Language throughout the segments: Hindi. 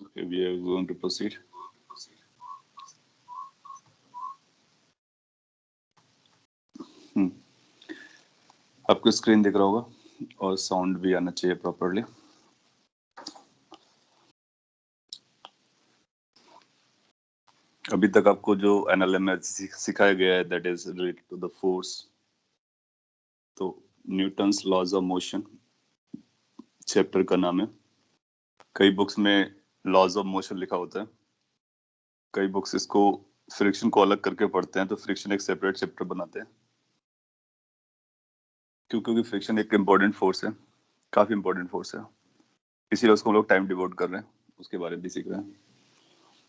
Okay, we are going to proceed. आपको स्क्रीन दिख रहा होगा और साउंड भी आना चाहिए प्रॉपरली। अभी तक आपको जो एनएलएम में सिखाया गया है that is related to the force. तो Newton's laws of motion chapter का नाम है। कई बुक्स में लॉज ऑफ मोशन लिखा होता है, कई बुक्स इसको फ्रिक्शन को अलग करके पढ़ते हैं, तो फ्रिक्शन एक सेपरेट चैप्टर बनाते हैं क्योंकि फ्रिक्शन एक इम्पोर्टेंट फोर्स है, काफी इम्पोर्टेंट फोर्स है, इसीलिए उसको हम लोग टाइम डिवोट कर रहे हैं, उसके बारे में भी सीख रहे हैं।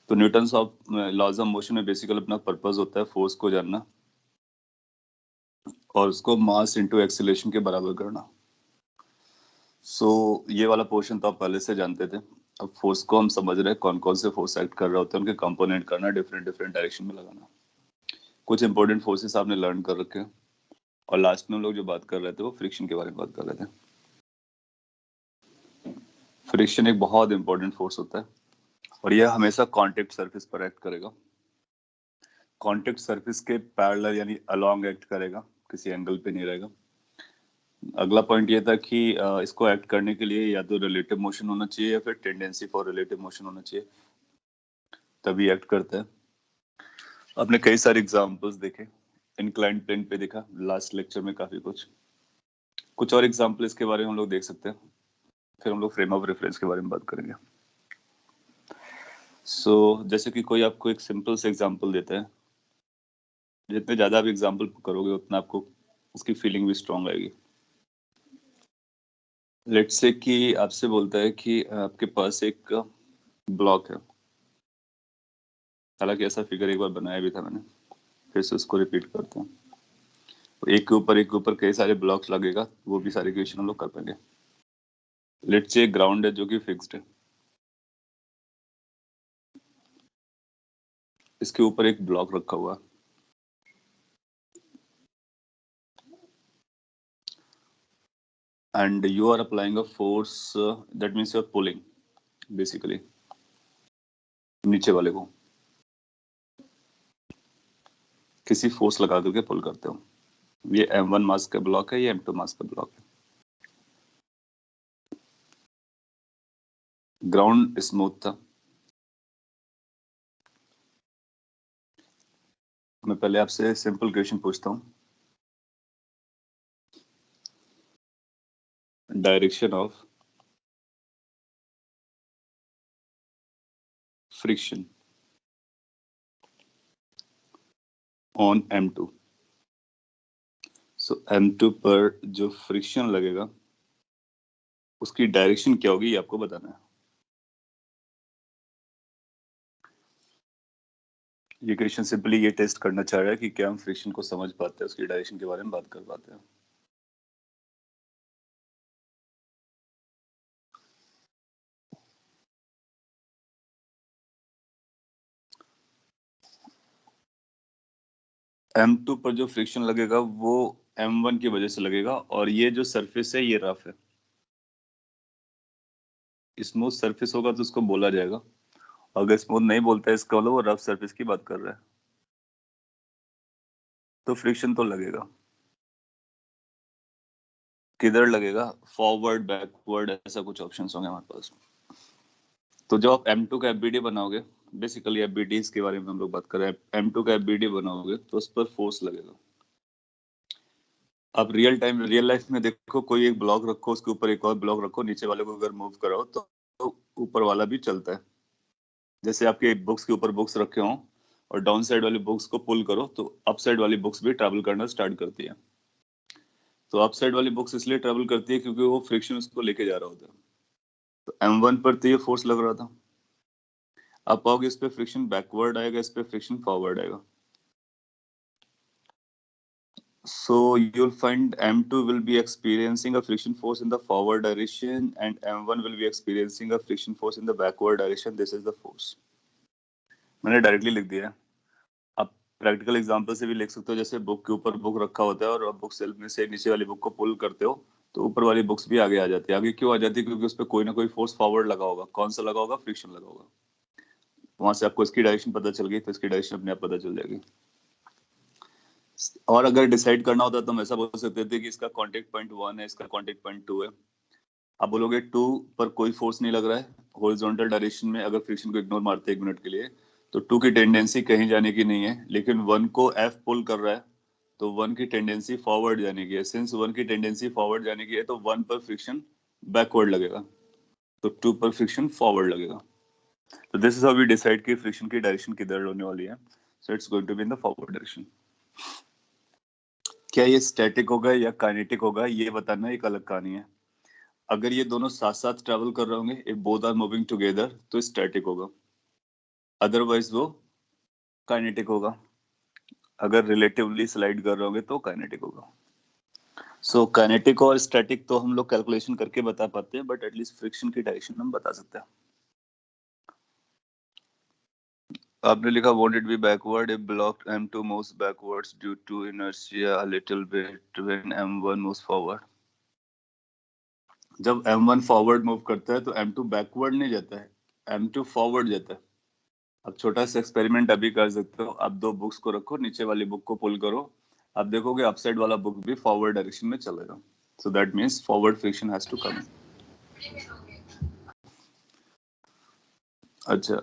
तो Newton's of laws of motion में बेसिकली अपना पर्पस होता है फोर्स को जानना और उसको मास इनटू एक्सीलरेशन के बराबर करना। सो ये वाला पोर्शन तो आप पहले से जानते थे। अब फोर्स को हम समझ रहे हैं, कौन कौन से फोर्स एक्ट कर रहे होते हैं, उनके कंपोनेंट करना, डिफरेंट डिफरेंट डायरेक्शन में लगाना। कुछ इंपॉर्टेंट फोर्सेस आपने लर्न कर रखे हैं और लास्ट में हम लोग जो बात कर रहे थे वो फ्रिक्शन के बारे में बात कर रहे थे। फ्रिक्शन एक बहुत इंपॉर्टेंट फोर्स होता है और यह हमेशा कॉन्टेक्ट सरफेस पर एक्ट करेगा, कॉन्टेक्ट सरफेस के पैरेलल यानी अलोंग एक्ट करेगा, किसी एंगल पे नहीं रहेगा। अगला पॉइंट ये था कि इसको एक्ट करने के लिए या तो रिलेटिव मोशन होना चाहिए या फिर टेंडेंसी फॉर रिलेटिव मोशन होना चाहिए, तभी एक्ट करता है। आपने कई सारे एग्जांपल्स देखे, इंक्लाइंड प्लेन पे देखा लास्ट लेक्चर में काफी कुछ और एग्जांपल इसके बारे में हम लोग देख सकते हैं, फिर हम लोग फ्रेम ऑफ रेफरेंस के बारे में बात करेंगे। जैसे कि कोई आपको एक सिंपल से एग्जांपल देता है, जितने ज्यादा आप एग्जांपल करोगे उतना आपको उसकी फीलिंग भी स्ट्रांग आएगी। लेट्स से कि आपसे बोलता है कि आपके पास एक ब्लॉक है, हालांकि ऐसा फिगर एक बार बनाया भी था मैंने, फिर से उसको रिपीट करते हैं। एक के ऊपर कई सारे ब्लॉक्स लगेगा, वो भी सारे इक्वेशन हम लोग कर पाएंगे। लेट्स से ग्राउंड है जो कि फिक्स्ड है, इसके ऊपर एक ब्लॉक रखा हुआ, and you are applying a force, that means you are pulling basically नीचे वाले को किसी फोर्स लगा करके पुल करते हो। ये M1 मास का ब्लॉक है, ये M2 मास का ब्लॉक है। ग्राउंड स्मूथ था। मैं पहले आपसे सिंपल क्वेश्चन पूछता हूँ, direction of friction on M2। So M2 पर जो फ्रिक्शन लगेगा उसकी डायरेक्शन क्या होगी, ये आपको बताना है। ये क्वेश्चन सिंपली ये टेस्ट करना चाह रहा है कि क्या हम फ्रिक्शन को समझ पाते हैं, उसकी डायरेक्शन के बारे में बात कर पाते हैं। M2 पर जो फ्रिक्शन लगेगा वो M1 की वजह से लगेगा, और ये जो सरफेस है ये रफ है। स्मूथ सरफेस होगा तो उसको बोला जाएगा, अगर स्मूथ नहीं बोलता है इसका मतलब वो रफ सरफेस की बात कर रहा है, तो फ्रिक्शन तो लगेगा। किधर लगेगा, फॉरवर्ड बैकवर्ड ऐसा कुछ ऑप्शंस होंगे हमारे पास। तो जब आप M2 का FBD बनाओगे, बेसिकली FBDs के बारे में हम लोग बात कर रहे हैं, M2 का FBD बनाओगे तो उस पर फोर्स लगेगा। आप रियल लाइफ में देखो, कोई एक ब्लॉक रखो, उसके ऊपर एक और ब्लॉक रखो, नीचे वाले को अगर मूव कराओ तो ऊपर वाला भी चलता है। जैसे आपके बुक्स के ऊपर बुक्स रखे हों और डाउन साइड वाली बुक्स को पुल करो तो अप साइड वाली बुक्स भी ट्रैवल करना स्टार्ट करती है। तो अप साइड वाली बुक्स इसलिए ट्रैवल करती है क्योंकि वो फ्रिक्शन उसको लेके जा रहा होता है। तो M1 पर तो ये फोर्स लग रहा था, आप पाओगे इस पे फ्रिक्शन बैकवर्ड आएगा, इस पे फ्रिक्शन फॉरवर्ड आएगा। So you'll find M2 will be experiencing a friction force in the forward direction and M1 will be experiencing a friction force in the backward direction. This is the force. मैंने डायरेक्टली लिख दिया है, आप प्रैक्टिकल एग्जांपल से भी लिख सकते हो। जैसे बुक के ऊपर बुक रखा होता है और आप बुक सेल्फ में से नीचे वाली बुक को पुल करते हो तो ऊपर वाली बुक्स भी आगे आ जाती है। आगे क्यों आ जाती है? क्योंकि उस पर कोई ना कोई फोर्स फॉरवर्ड लगा होगा। कौन सा लगा होगा? फ्रिक्शन लगा होगा। वहां से आपको इसकी डायरेक्शन पता चल गई तो इसकी डायरेक्शन अपने आप पता चल जाएगी। और अगर डिसाइड करना होता तो हम ऐसा बोल सकते थे कि इसका कांटेक्ट पॉइंट 1 है, इसका कांटेक्ट पॉइंट 2 है। आप बोलोगे 2 पर कोई फोर्स नहीं लग रहा है हॉरिजॉन्टल डायरेक्शन में, अगर फ्रिक्शन को इग्नोर मारते हैं 1 मिनट के लिए, तो 2 की टेंडेंसी कहीं जाने की नहीं है। लेकिन 1 को F पुल कर रहा है तो 1 की टेंडेंसी फॉरवर्ड जाने की है। सिंस 1 की टेंडेंसी फॉरवर्ड जाने की है तो 1 पर फ्रिक्शन बैकवर्ड लगेगा, तो 2 पर फ्रिक्शन फॉरवर्ड लगेगा। तो this is how we decide कि फ्रिक्शन की डायरेक्शन किधर होने वाली है। So it's going to be in the forward direction. क्या ये स्टैटिक होगा या काइनेटिक होगा ये बताना एक अलग कहानी है। अगर ये दोनों साथ साथ ट्रेवल कर रहे होंगे, if both are moving together, तो स्टैटिक होगा, अदरवाइज वो काइनेटिक होगा। अगर रिलेटिवली स्लाइड कर रहे होंगे तो काइनेटिक होगा। सो काइनेटिक और स्टैटिक तो हम लोग कैलकुलेशन करके बता पाते हैं, बट एटलीस्ट फ्रिक्शन की डायरेक्शन हम बता सकते हैं। आपने लिखा won't it be backward if block M2 moves backwards due to inertia a little bit when M1 moves forward? जब M1 फॉरवर्ड मूव करता है तो M2 बैकवर्ड नहीं जाता है, M2 फॉरवर्ड जाता है। अब छोटा सा एक्सपेरिमेंट अभी कर सकते हो। आप 2 बुक्स को रखो, नीचे वाली बुक को पुल करो, आप देखोगे अपसाइड वाला बुक भी फॉरवर्ड डायरेक्शन में चलेगा। So that means forward friction has to come. अच्छा,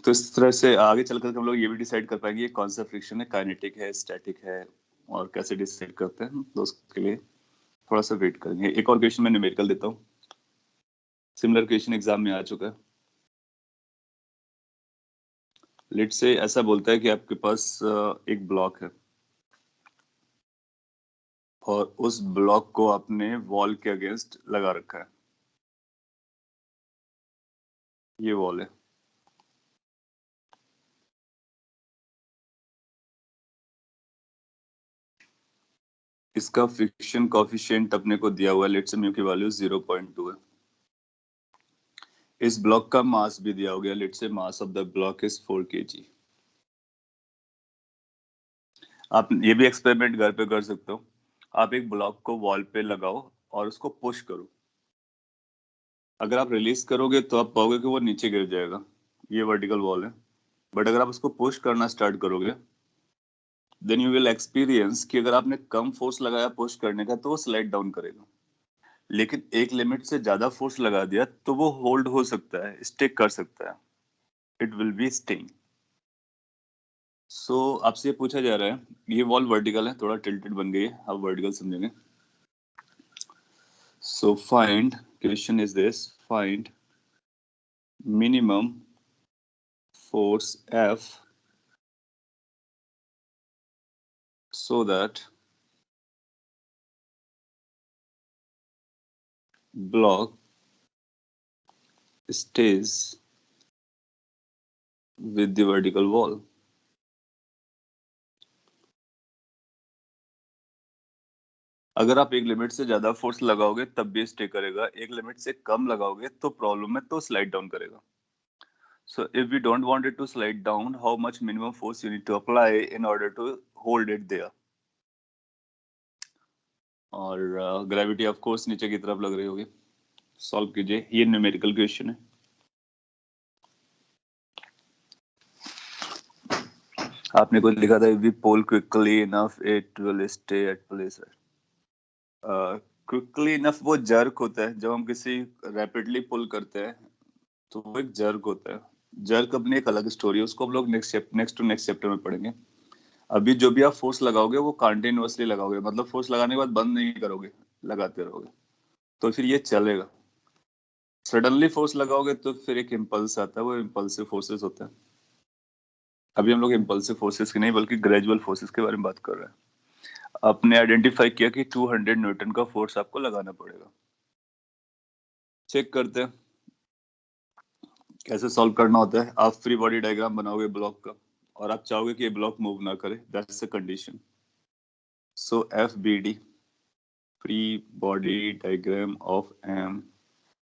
तो इस तरह से आगे चलकर हम लोग ये भी डिसाइड कर पाएंगे कौन सा फ्रिक्शन है, काइनेटिक है, स्टैटिक है, और कैसे डिसाइड करते हैं। तो उसके लिए थोड़ा सा वेट करेंगे। एक और क्वेश्चन मैं न्यूमेरिकल देता हूँ। सिमिलर क्वेश्चन एग्जाम में आ चुका है। लेट से ऐसा बोलता है कि आपके पास एक ब्लॉक है और उस ब्लॉक को आपने वॉल के अगेंस्ट लगा रखा है। ये वॉल है। इसका फ्रिक्शन कोएफिशिएंट अपने को दिया हुआ है, लेट्स से म्यू की वैल्यू 0.2 है। इस ब्लॉक का मास भी दिया हो गया, let's say mass of the block is 4 kg। आप ये भी एक्सपेरिमेंट घर पे कर सकते हो। आप एक ब्लॉक को वॉल पे लगाओ और उसको पुश करो। अगर आप रिलीज करोगे तो आप पाओगे कि वो नीचे गिर जाएगा। ये वर्टिकल वॉल है। बट अगर आप उसको पुश करना स्टार्ट करोगे देन यू विल एक्सपीरियंस कि अगर आपने कम फोर्स लगाया पुश करने का तो वो स्लाइड डाउन करेगा। लेकिन एक लिमिट से ज्यादा फोर्स लगा दिया तो वो होल्ड हो सकता है, स्टिक कर सकता है। It will be staying. So आपसे पूछा जा रहा है, ये वॉल वर्टिकल है, थोड़ा टिल्टेड बन गई है, आप वर्टिकल समझेंगे। So find, question is this, find minimum force F so that block stays with the vertical wall। अगर आप एक लिमिट से ज्यादा फोर्स लगाओगे तब भी स्टे करेगा, एक लिमिट से कम लगाओगे तो प्रॉब्लम है, तो स्लाइड डाउन करेगा। So if we don't want it to slide down, how much minimum force you need to apply in order to hold it there? और ग्रेविटी ऑफ कोर्स नीचे की तरफ लग रही होगी। सॉल्व कीजिए, ये न्यूमेरिकल क्वेश्चन है। आपने कुछ लिखा था, if we pull quickly enough it will stay at place। Quickly enough वो जर्क होता है, जब हम किसी रैपिडली पुल करते हैं तो वो एक जर्क होता है। जर्क अपनी एक अलग स्टोरी है, उसको हम लोग नेक्स्ट टू नेक्स्ट चैप्टर में पढ़ेंगे। अभी जो भी आप फोर्स लगाओगे वो कंटिन्यूअसली लगाओगे, मतलब फोर्स लगाने के बाद बंद नहीं करोगे, लगाते रहोगे, तो फिर ये चलेगा। सडनली फोर्स लगाओगे तो फिर एक इम्पल्स आता है, वो इम्पल्सिव फोर्सेस होता है। अभी हम लोग इम्पल्सिव फोर्सेस की नहीं बल्कि ग्रेजुअल फोर्सेस के बारे में बात कर रहे हैं। आपने आइडेंटिफाई किया कि 200 न्यूटन का फोर्स आपको लगाना पड़ेगा। चेक करते हैं कैसे सॉल्व करना होता है। आप फ्री बॉडी डायग्राम बनाओगे ब्लॉक का और आप चाहोगे कि ये ब्लॉक मूव ना करे, that's the condition. So FBD, free body diagram of M,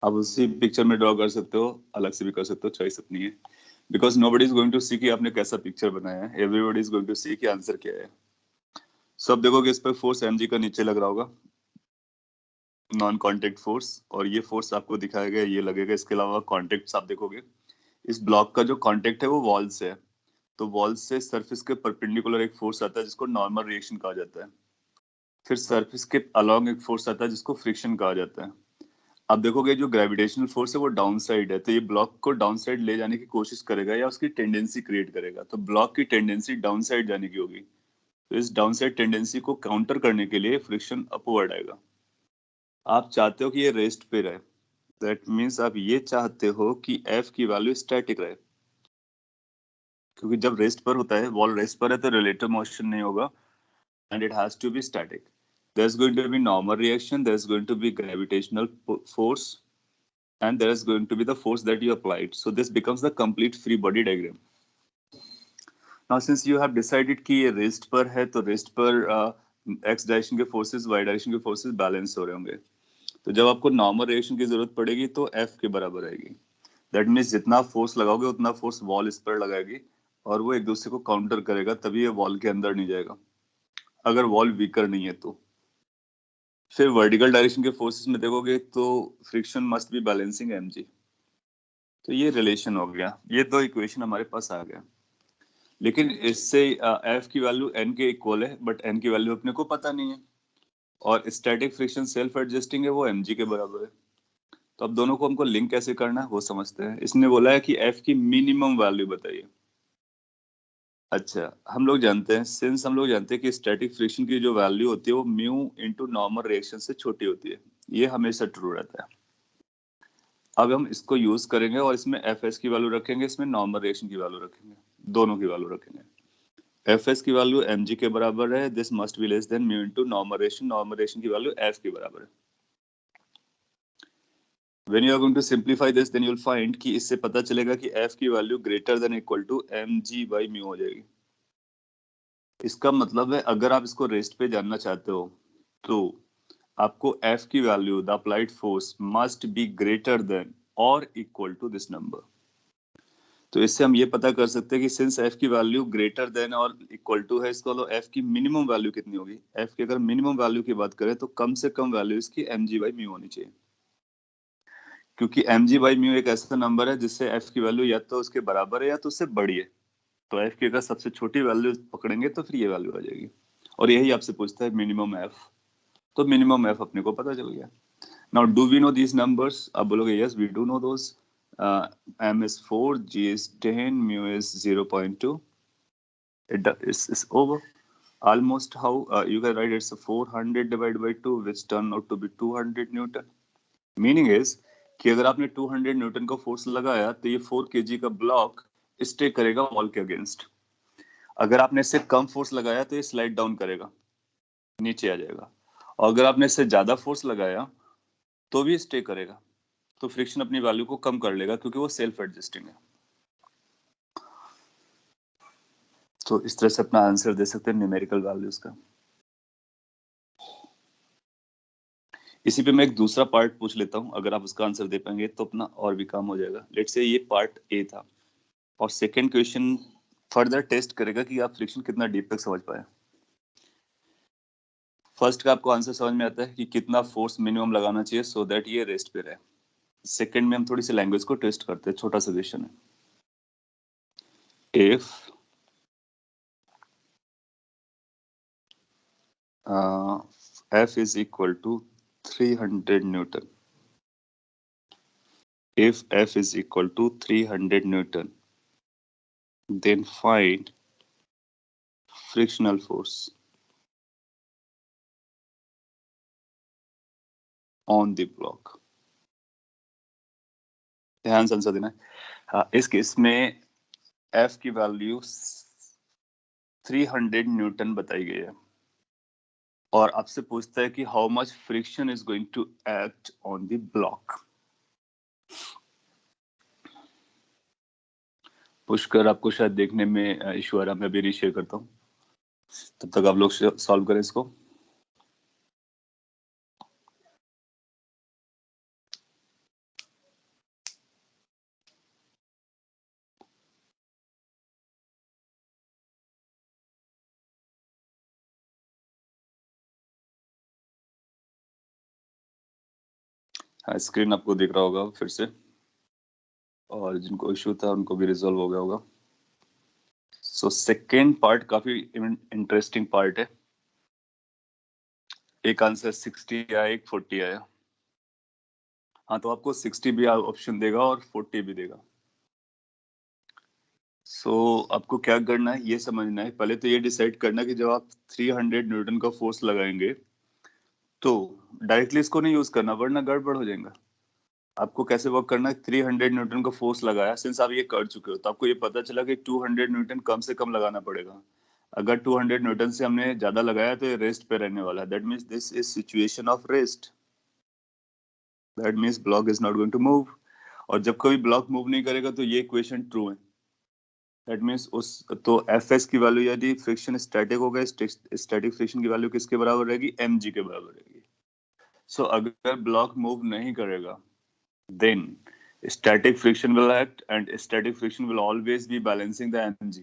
आप उसी पिक्चर में ड्रॉ कर सकते हो, अलग से भी कर सकते हो, चॉइस अपनी है। Because nobody is going to see कि आपने कैसा पिक्चर बनाया है, everybody is going to see कि आंसर क्या है। सो अब देखोगे इस पर फोर्स mg का नीचे लग रहा होगा, नॉन कांटेक्ट फोर्स, और ये फोर्स आपको दिखाया गया ये लगेगा। इसके अलावा कांटेक्ट्स आप देखोगे, इस ब्लॉक का जो कांटेक्ट है वो वॉल से है, तो वॉल से सरफेस के परपेंडिकुलर एक फोर्स आता है जिसको नॉर्मल रिएक्शन कहा जाता है। फिर सरफेस के अलोंग एक फोर्स आता है जिसको फ्रिक्शन कहा जाता है। आप देखोगे जो ग्रेविटेशनल फोर्स है वो डाउन साइड है, तो ये ब्लॉक को डाउन साइड ले जाने की कोशिश करेगा या उसकी टेंडेंसी क्रिएट करेगा, तो ब्लॉक की टेंडेंसी डाउन साइड जाने की होगी। तो इस डाउन साइड टेंडेंसी को काउंटर करने के लिए फ्रिक्शन अपवर्ड आएगा। आप चाहते हो कि ये रेस्ट पे रहे, दैट मीन्स आप ये चाहते हो कि एफ की वैल्यू स्टैटिक रहे, क्योंकि जब रेस्ट पर होता है, वॉल रेस्ट पर है, तो रिलेटिव मोशन नहीं होगा and it has to be static. There's going to be normal reaction, there's going to be gravitational force, and there is going to be the force that you applied. So this becomes the complete free body diagram. Now since you have decided कि ये रेस्ट पर है, तो रेस्ट पर x डायरेक्शन के फोर्सेस y डायरेक्शन के फोर्सेस बैलेंस हो रहे होंगे, तो जब आपको नॉर्मल रिएक्शन की जरूरत पड़ेगी तो f के बराबर आएगी। दैट मीन्स जितना फोर्स लगाओगे उतना फोर्स वॉल इस पर लगाएगी, और वो एक दूसरे को काउंटर करेगा, तभी ये वॉल के अंदर नहीं जाएगा, अगर वॉल वीकर नहीं है तो। फिर वर्टिकल डायरेक्शन के फोर्सेस में देखोगे तो friction must be balancing mg। तो ये रिलेशन हो गया, ये दो इक्वेशन हमारे पास आ गया। लेकिन इससे f की वैल्यू n के इक्वल है, बट n की वैल्यू अपने को पता नहीं है, और स्टैटिक फ्रिक्शन सेल्फ एडजस्टिंग है, वो mg के बराबर है। तो अब दोनों को हमको लिंक कैसे करना है वो समझते हैं। इसने बोला है कि f की मिनिमम वैल्यू बताइए। अच्छा, हम लोग जानते हैं, सिंस हम लोग जानते हैं कि स्टैटिक फ्रिक्शन की जो वैल्यू होती है वो म्यू इनटू नॉर्मल रिएक्शन से छोटी होती है, ये हमेशा ट्रू रहता है। अब हम इसको यूज करेंगे और इसमें एफ एस की वैल्यू रखेंगे, इसमें नॉर्मल रिएक्शन की वैल्यू रखेंगे, दोनों की वैल्यू रखेंगे। एफ एस की वैल्यू एम जी के बराबर है, this must be less than mu into normal reaction, normal reaction की वैल्यू एफ के बराबर है। When you are going to simplify this, then you will find कि इससे पता चलेगा कि एफ की value greater than equal to M G by mu हो जाएगी। इसका मतलब है अगर आप इसको रेस्ट पे जानना चाहते हो तो आपको एफ की value, the applied force must be greater than और इक्वल टू दिस नंबर। तो इससे हम ये पता कर सकते हैं कि सिंस एफ की वैल्यू ग्रेटर देन और इक्वल टू है, इसको लो एफ की मिनिमम वैल्यू कितनी होगी। एफ की अगर मिनिमम वैल्यू की बात करें तो कम से कम वैल्यू इसकी एम जी बाई म्यू होनी चाहिए, क्योंकि एम जी बाई म्यू एक ऐसा नंबर है जिससे एफ की वैल्यू या तो उसके बराबर है या तो उससे बड़ी है। तो एफ की अगर सबसे छोटी वैल्यू पकड़ेंगे तो फिर ये वैल्यू आ जाएगी, और यही आपसे पूछता है मिनिमम एफ। तो मिनिमम एफ अपने को पता चल गया। Now do we know these numbers? आप बोलोगे yes we do know those. m is 4, g is 10, mu is 0.2. It's over. Almost how you can write it's a 400 divided by 2, which turn out to be 200 Newton. Meaning is कि अगर आपने 200 न्यूटन का फोर्स लगाया तो ये 4 kg का ब्लॉक स्टे करेगा वॉल के अगेंस्ट। अगर आपने इससे कम फोर्स लगाया तो ये स्लाइड डाउन करेगा, नीचे आ जाएगा, और अगर आपने इससे ज्यादा फोर्स लगाया तो भी स्टे करेगा। तो फ्रिक्शन अपनी वैल्यू को कम कर लेगा क्योंकि वो सेल्फ एडजस्टिंग है। तो इस तरह से अपना आंसर दे सकते हैं न्यूमेरिकल वैल्यूज का। इसी पे मैं एक दूसरा पार्ट पूछ लेता हूँ, अगर आप उसका आंसर दे पाएंगे तो अपना और भी काम हो जाएगा। लेट्स से ये पार्ट ए था, और सेकंड क्वेश्चन फर्दर टेस्ट करेगा कि आप फ्रिक्शन कितना डीप तक समझ पाए। फर्स्ट का आपको आंसर समझ में आता है कि कितना फोर्स मिनिमम लगाना चाहिए सो दैट ये रेस्ट पे रहे। सेकंड में हम थोड़ी सी लैंग्वेज को टेस्ट करते हैं, छोटा सा क्वेश्चन है। If F is equal to 300 Newton. If F is equal to 300 Newton, then find frictional force on the block. ध्यान से आंसर देना है। इस केस में F की वैल्यू 300 न्यूटन बताई गई है, और आपसे पूछता है कि how much friction is going to act on the block. Pushkar, आपको शायद देखने में इशू आ रहा है, मैं भी रीशेयर करता हूँ, तब तक आप लोग सॉल्व करें इसको। स्क्रीन आपको दिख रहा होगा फिर से, और जिनको इशू था उनको भी रिजॉल्व हो गया होगा। सो सेकेंड पार्ट काफी इंटरेस्टिंग पार्ट है। एक आंसर 60 आया, एक 40 आया। हाँ, तो आपको 60 भी ऑप्शन देगा और 40 भी देगा। आपको क्या करना है, ये समझना है। पहले तो ये डिसाइड करना कि जब आप 300 न्यूटन का फोर्स लगाएंगे तो डायरेक्टली इसको नहीं यूज करना, वरना गड़बड़ हो जाएगा। आपको कैसे वर्क करना है, 300 न्यूटन का फोर्स लगाया, सिंस आप ये कर चुके हो तो आपको ये पता चला कि 200 न्यूटन कम से कम लगाना पड़ेगा। अगर 200 न्यूटन से हमने ज्यादा लगाया तो ये रेस्ट पे रहने वाला है। That means this is situation of rest. That means block is not going to move. और जब कभी ब्लॉक मूव नहीं करेगा तो ये इक्वेशन ट्रू है। दैट मीन्स उस तो एफ एस की वैल्यू, यदि फ्रिक्शन स्टैटिक होगा, स्टैटिक फ्रिक्शन की वैल्यू किसके बराबर रहेगी, mg के बराबर रहेगी। अगर ब्लॉक मूव नहीं करेगा then static friction will act and static friction will always be balancing the mg।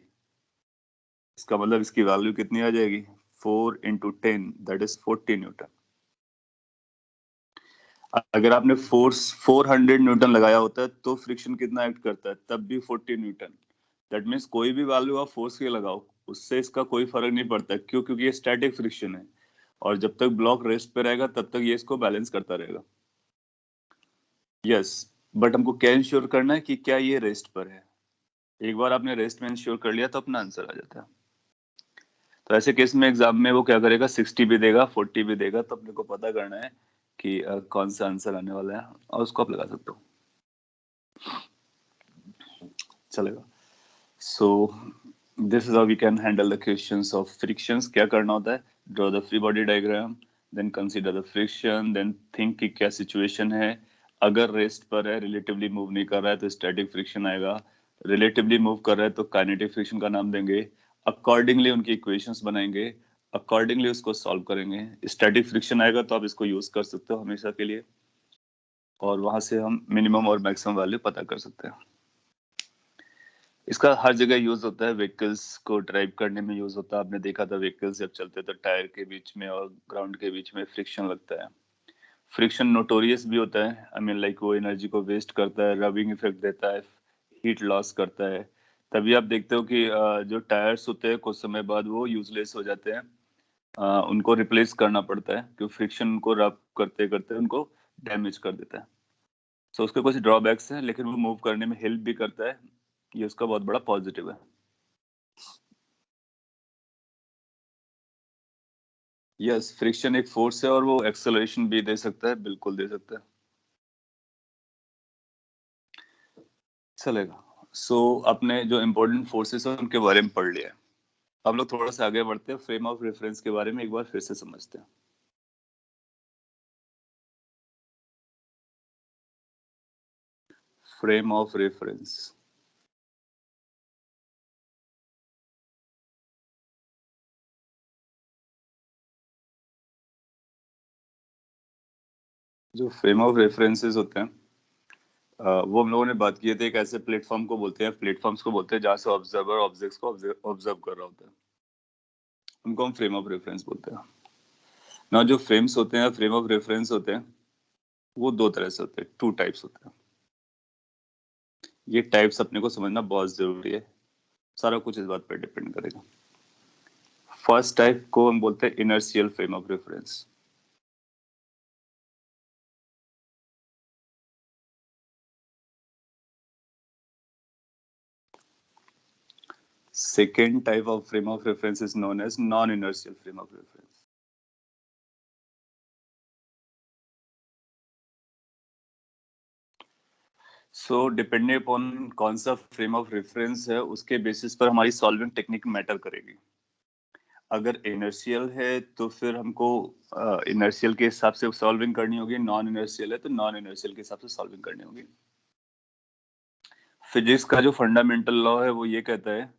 इसका मतलब इसकी वैल्यू कितनी आ जाएगी, 4 into 10 that is 40 न्यूटन। अगर आपने फोर्स 400 न्यूटन लगाया होता है तो फ्रिक्शन कितना एक्ट करता है, तब भी 40 न्यूटन। दैट मीन्स कोई भी वैल्यू आप फोर्स की लगाओ उससे इसका कोई फर्क नहीं पड़ता। क्यों? क्योंकि ये स्टैटिक फ्रिक्शन है और जब तक ब्लॉक रेस्ट पे रहेगा तब तक ये इसको बैलेंस करता रहेगा। यस, बट हमको क्या इंश्योर करना है कि क्या ये रेस्ट पर है। एक बार आपने रेस्ट में इंश्योर कर लिया तो अपना आंसर आ जाता है। तो ऐसे केस में एग्जाम में वो क्या करेगा, 60 भी देगा, 40 भी देगा, तो अपने को पता करना है कि कौन सा आंसर आने वाला है और उसको आप लगा सकते हो, चलेगा। So this is how we can handle the questions of frictions. क्या करना होता है, draw the free body diagram, then consider the friction, then think कि क्या सिचुएशन है। अगर रेस्ट पर है, रिलेटिवली मूव नहीं कर रहा है तो स्टैटिक फ्रिक्शन आएगा। रिलेटिवली मूव कर रहा है तो काइनेटिक फ्रिक्शन का नाम देंगे। अकॉर्डिंगली उनकी इक्वेशंस बनाएंगे, अकॉर्डिंगली उसको सॉल्व करेंगे। स्टैटिक फ्रिक्शन आएगा तो आप इसको यूज कर सकते हो हमेशा के लिए, और वहां से हम मिनिमम और मैक्सिमम वैल्यू पता कर सकते हैं। इसका हर जगह यूज होता है, व्हीकल्स को ड्राइव करने में यूज होता है। आपने देखा था व्हीकल्स जब चलते तो टायर के बीच में और ग्राउंड के बीच में फ्रिक्शन लगता है। फ्रिक्शन नोटोरियस भी होता है, आई मीन लाइक वो एनर्जी को वेस्ट करता है, रबिंग इफेक्ट देता है, हीट लॉस करता है। तभी आप देखते हो कि जो टायर्स होते हैं कुछ समय बाद वो यूजलेस हो जाते हैं, उनको रिप्लेस करना पड़ता है क्योंकि फ्रिक्शन को रब करते करते उनको डैमेज कर देता है। उसके कुछ ड्रॉबैक्स हैं, लेकिन वो मूव करने में हेल्प भी करता है, ये उसका बहुत बड़ा पॉजिटिव है। यस, फ्रिक्शन एक फोर्स है और वो एक्सेलरेशन भी दे सकता है, बिल्कुल दे सकता है, चलेगा। अपने जो इम्पोर्टेंट फोर्सेस है उनके बारे में पढ़ लिया है। हम लोग थोड़ा सा आगे बढ़ते हैं, फ्रेम ऑफ रेफरेंस के बारे में एक बार फिर से समझते हैं। फ्रेम ऑफ रेफरेंस, जो फ्रेम ऑफ रेफरेंसेस होते हैं वो हम लोगों ने बात किए थे, एक ऐसे प्लेटफॉर्म को बोलते हैं, प्लेटफॉर्म्स को बोलते हैं जहां से ऑब्जर्वर ऑब्जेक्ट्स को ऑब्जर्व कर रहा होता है, उनको हम फ्रेम ऑफ रेफरेंस बोलते हैं ना। जो फ्रेम्स होते हैं, फ्रेम ऑफ रेफरेंस होते हैं, वो दो तरह से होते हैं, टू टाइप्स होते हैं। ये टाइप्स अपने को समझना बहुत जरूरी है, सारा कुछ इस बात पर डिपेंड करेगा। फर्स्ट टाइप को हम बोलते हैं inertial frame of reference. Second type of frame of reference is known as non-inertial frame of reference. Depending upon कौन सा फ्रेम ऑफ रेफरेंस है उसके बेसिस पर हमारी सॉल्विंग टेक्निक मैटर करेगी। अगर इनर्शियल है तो फिर हमको इनर्शियल के हिसाब से सॉल्विंग करनी होगी, नॉन इनर्शियल है तो नॉन इनर्शियल के हिसाब से सॉल्विंग करनी होगी। फिजिक्स का जो फंडामेंटल लॉ है वो ये कहता है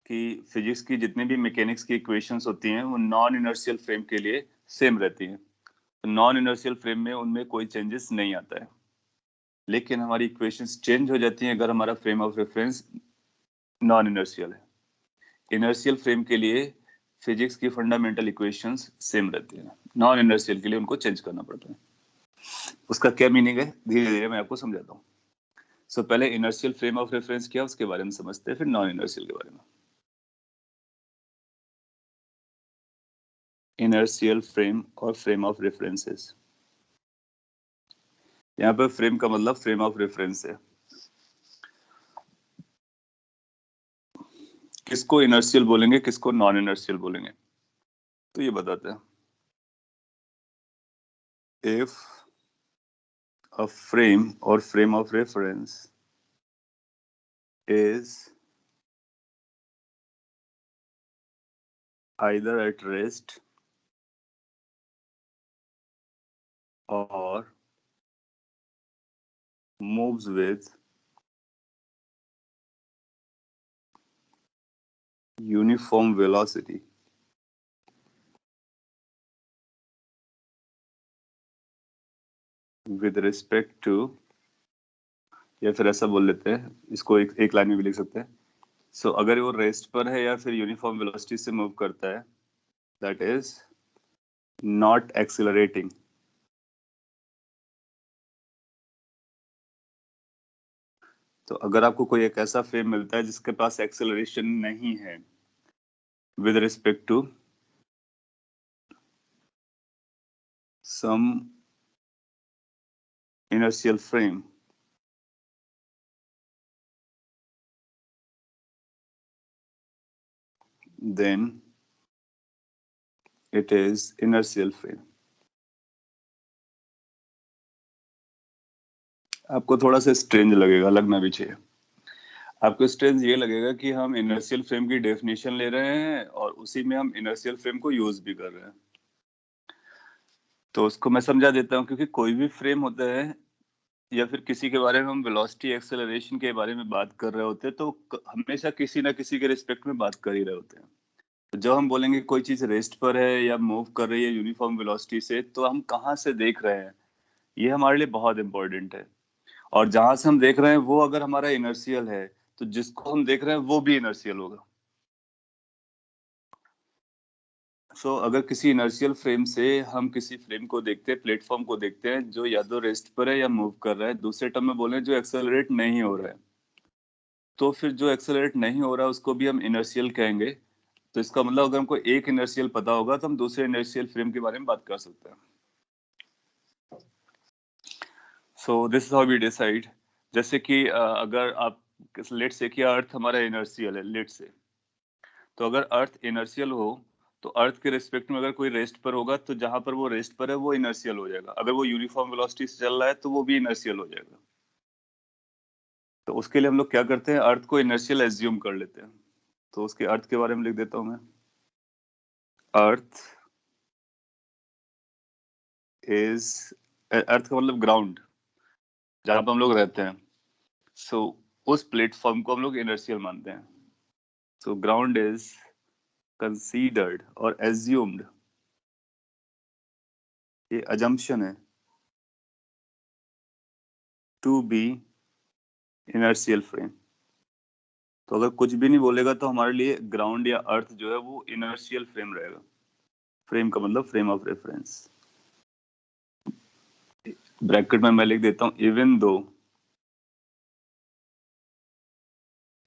कि फिजिक्स की जितनी भी मैकेनिक्स की इक्वेशंस होती हैं वो नॉन इनर्शियल फ्रेम के लिए सेम रहती हैं। तो नॉन इनर्शियल फ्रेम में उनमें कोई चेंजेस नहीं आता है, लेकिन हमारी इक्वेशंस चेंज हो जाती हैं अगर हमारा frame of reference non inertial है। इनर्शियल फ्रेम के लिए फिजिक्स की फंडामेंटल इक्वेशंस सेम रहती हैं, नॉन इनर्शियल के लिए उनको चेंज करना पड़ता है। उसका क्या मीनिंग है धीरे धीरे मैं आपको समझाता हूँ। सो पहले इनर्शियल फ्रेम ऑफ रेफरेंस क्या उसके बारे में समझते हैं, फिर नॉन इनर्शियल के बारे में। इनर्शियल फ्रेम और फ्रेम ऑफ रेफरेंसेस, यहाँ पर फ्रेम का मतलब फ्रेम ऑफ रेफरेंस है। किसको इनर्शियल बोलेंगे, किसको नॉन इनर्शियल बोलेंगे, तो ये बताते हैं। इफ अ फ्रेम और frame of reference is either at rest or moves with uniform velocity with respect to, या फिर ऐसा बोल लेते हैं, इसको एक लाइन में भी लिख सकते हैं। सो अगर वो रेस्ट पर है या फिर यूनिफॉर्म वेलोसिटी से मूव करता है, दैट इज नॉट एक्सिलरेटिंग। तो अगर आपको कोई एक ऐसा फ्रेम मिलता है जिसके पास एक्सेलरेशन नहीं है with respect to some inertial frame, then it is inertial frame. आपको थोड़ा सा स्ट्रेंज लगेगा, लगना भी चाहिए। आपको स्ट्रेंज ये लगेगा कि हम इनर्शियल फ्रेम की डेफिनेशन ले रहे हैं और उसी में हम इनर्शियल फ्रेम को यूज भी कर रहे हैं। तो उसको मैं समझा देता हूँ, क्योंकि कोई भी फ्रेम होता है या फिर किसी के बारे में हम वेलोसिटी एक्सेलरेशन के बारे में बात कर रहे होते हैं, तो हमेशा किसी ना किसी के रिस्पेक्ट में बात कर ही रहे होते हैं। तो जब हम बोलेंगे कोई चीज रेस्ट पर है या मूव कर रही है यूनिफॉर्म वेलोसिटी से, तो हम कहाँ से देख रहे हैं, ये हमारे लिए बहुत इंपॉर्टेंट है। और जहां से हम देख रहे हैं वो अगर हमारा इनर्शियल है, तो जिसको हम देख रहे हैं वो भी इनर्शियल होगा। अगर किसी इनर्शियल फ्रेम से हम किसी फ्रेम को देखते हैं, प्लेटफॉर्म को देखते हैं जो या तो रेस्ट पर है या मूव कर रहा है, दूसरे टर्म में बोले जो एक्सेलरेट नहीं हो रहा है, तो फिर जो एक्सेलरेट नहीं हो रहा है उसको भी हम इनर्शियल कहेंगे। तो इसका मतलब अगर हमको एक इनर्शियल पता होगा तो हम दूसरे इनर्शियल फ्रेम के बारे में बात कर सकते हैं। So this is how we decide. जैसे कि अगर आप लेट से कि अर्थ हमारा इनर्शियल है, लेट से, तो अगर अर्थ इनर्शियल हो तो अर्थ के रिस्पेक्ट में अगर कोई रेस्ट पर होगा तो जहां पर वो रेस्ट पर है वो इनर्शियल हो जाएगा। अगर वो यूनिफॉर्म वेलोसिटी से चल रहा है तो वो भी इनर्शियल हो जाएगा। तो उसके लिए हम लोग क्या करते हैं, अर्थ को इनर्शियल एज्यूम कर लेते हैं। तो उसके अर्थ के बारे में लिख देता हूं मैं। अर्थ इज, अर्थ का मतलब ग्राउंड, जहां पर हम लोग रहते हैं। उस प्लेटफॉर्म को हम लोग इनर्शियल मानते हैं। ग्राउंड इज कंसीडर्ड और एज्यूम्ड, ये अजम्पशन है, टू बी इनर्शियल फ्रेम। तो अगर कुछ भी नहीं बोलेगा तो हमारे लिए ग्राउंड या अर्थ जो है वो इनर्शियल फ्रेम रहेगा। फ्रेम का मतलब फ्रेम ऑफ रेफरेंस। ब्रैकेट में मैं लिख देता हूं, even though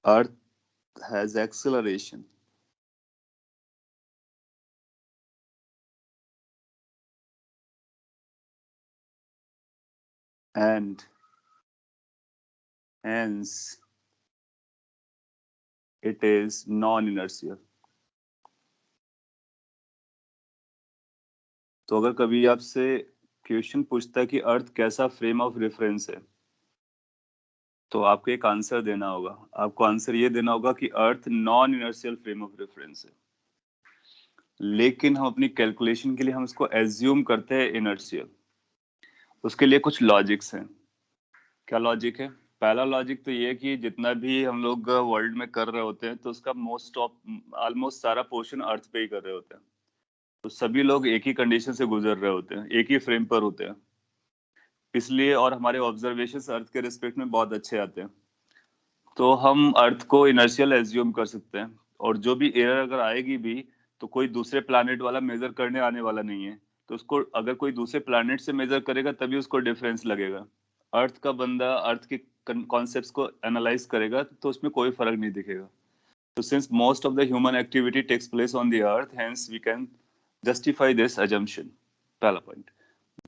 earth has acceleration and hence it is non-inertial। तो अगर कभी आपसे क्वेश्चन पूछता है कि अर्थ कैसा फ्रेम ऑफ रेफरेंस है, तो आपको एक आंसर देना होगा। आपको आंसर ये देना होगा कि earth non inertial frame of reference है, लेकिन हम अपनी कैलकुलेशन के लिए हम इसको एज्यूम करते हैं इनर्शियल। उसके लिए कुछ लॉजिक्स हैं। क्या लॉजिक है? पहला लॉजिक तो ये है कि जितना भी हम लोग वर्ल्ड में कर रहे होते हैं तो उसका मोस्ट ऑफ ऑलमोस्ट सारा पोर्शन अर्थ पे ही कर रहे होते हैं। तो सभी लोग एक ही कंडीशन से गुजर रहे होते हैं, एक ही फ्रेम पर होते हैं, इसलिए और हमारे ऑब्जर्वेशन अर्थ के रिस्पेक्ट में बहुत अच्छे आते हैं। तो हम अर्थ को इनर्शियल एज्यूम कर सकते हैं, और जो भी एरर अगर आएगी भी तो कोई दूसरे प्लैनेट वाला मेजर करने आने वाला नहीं है, तो उसको अगर कोई दूसरे प्लैनेट से मेजर करेगा तभी उसको डिफरेंस लगेगा। अर्थ का बंदा अर्थ के कॉन्सेप्ट्स को एनालाइज करेगा तो उसमें कोई फर्क नहीं दिखेगा। तो since most of the human activity takes place on the earth, hence we can justify this assumption. पहला पॉइंट।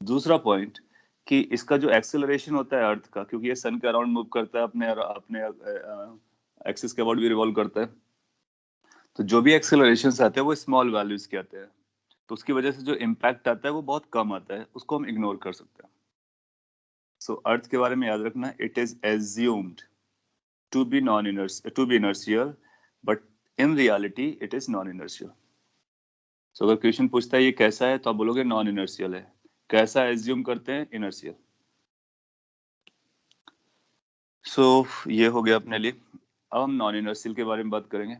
दूसरा पॉइंट कि इसका जो एक्सेलरेशन होता है अर्थ का, क्योंकि ये सन के अराउंड मूव करता है, अपने अपने एक्सिस के अबाउट भी रिवॉल्व करता है, तो जो भी एक्सेलरेशन आते हैं वो स्मॉल वैल्यूज के आते हैं। तो उसकी वजह से जो इम्पैक्ट आता है वो बहुत कम आता है, उसको हम इग्नोर कर सकते हैं। सो अर्थ के बारे में याद रखना, it is assumed to be inertial, but in reality it is non inertial. So अगर क्वेश्चन पूछता है ये कैसा है, तो आप बोलोगे नॉन इनर्शियल है। कैसा एज्यूम करते हैं? इनर्शियल। सो ये हो गया अपने लिए। अब हम नॉन इनर्शियल के बारे में बात करेंगे।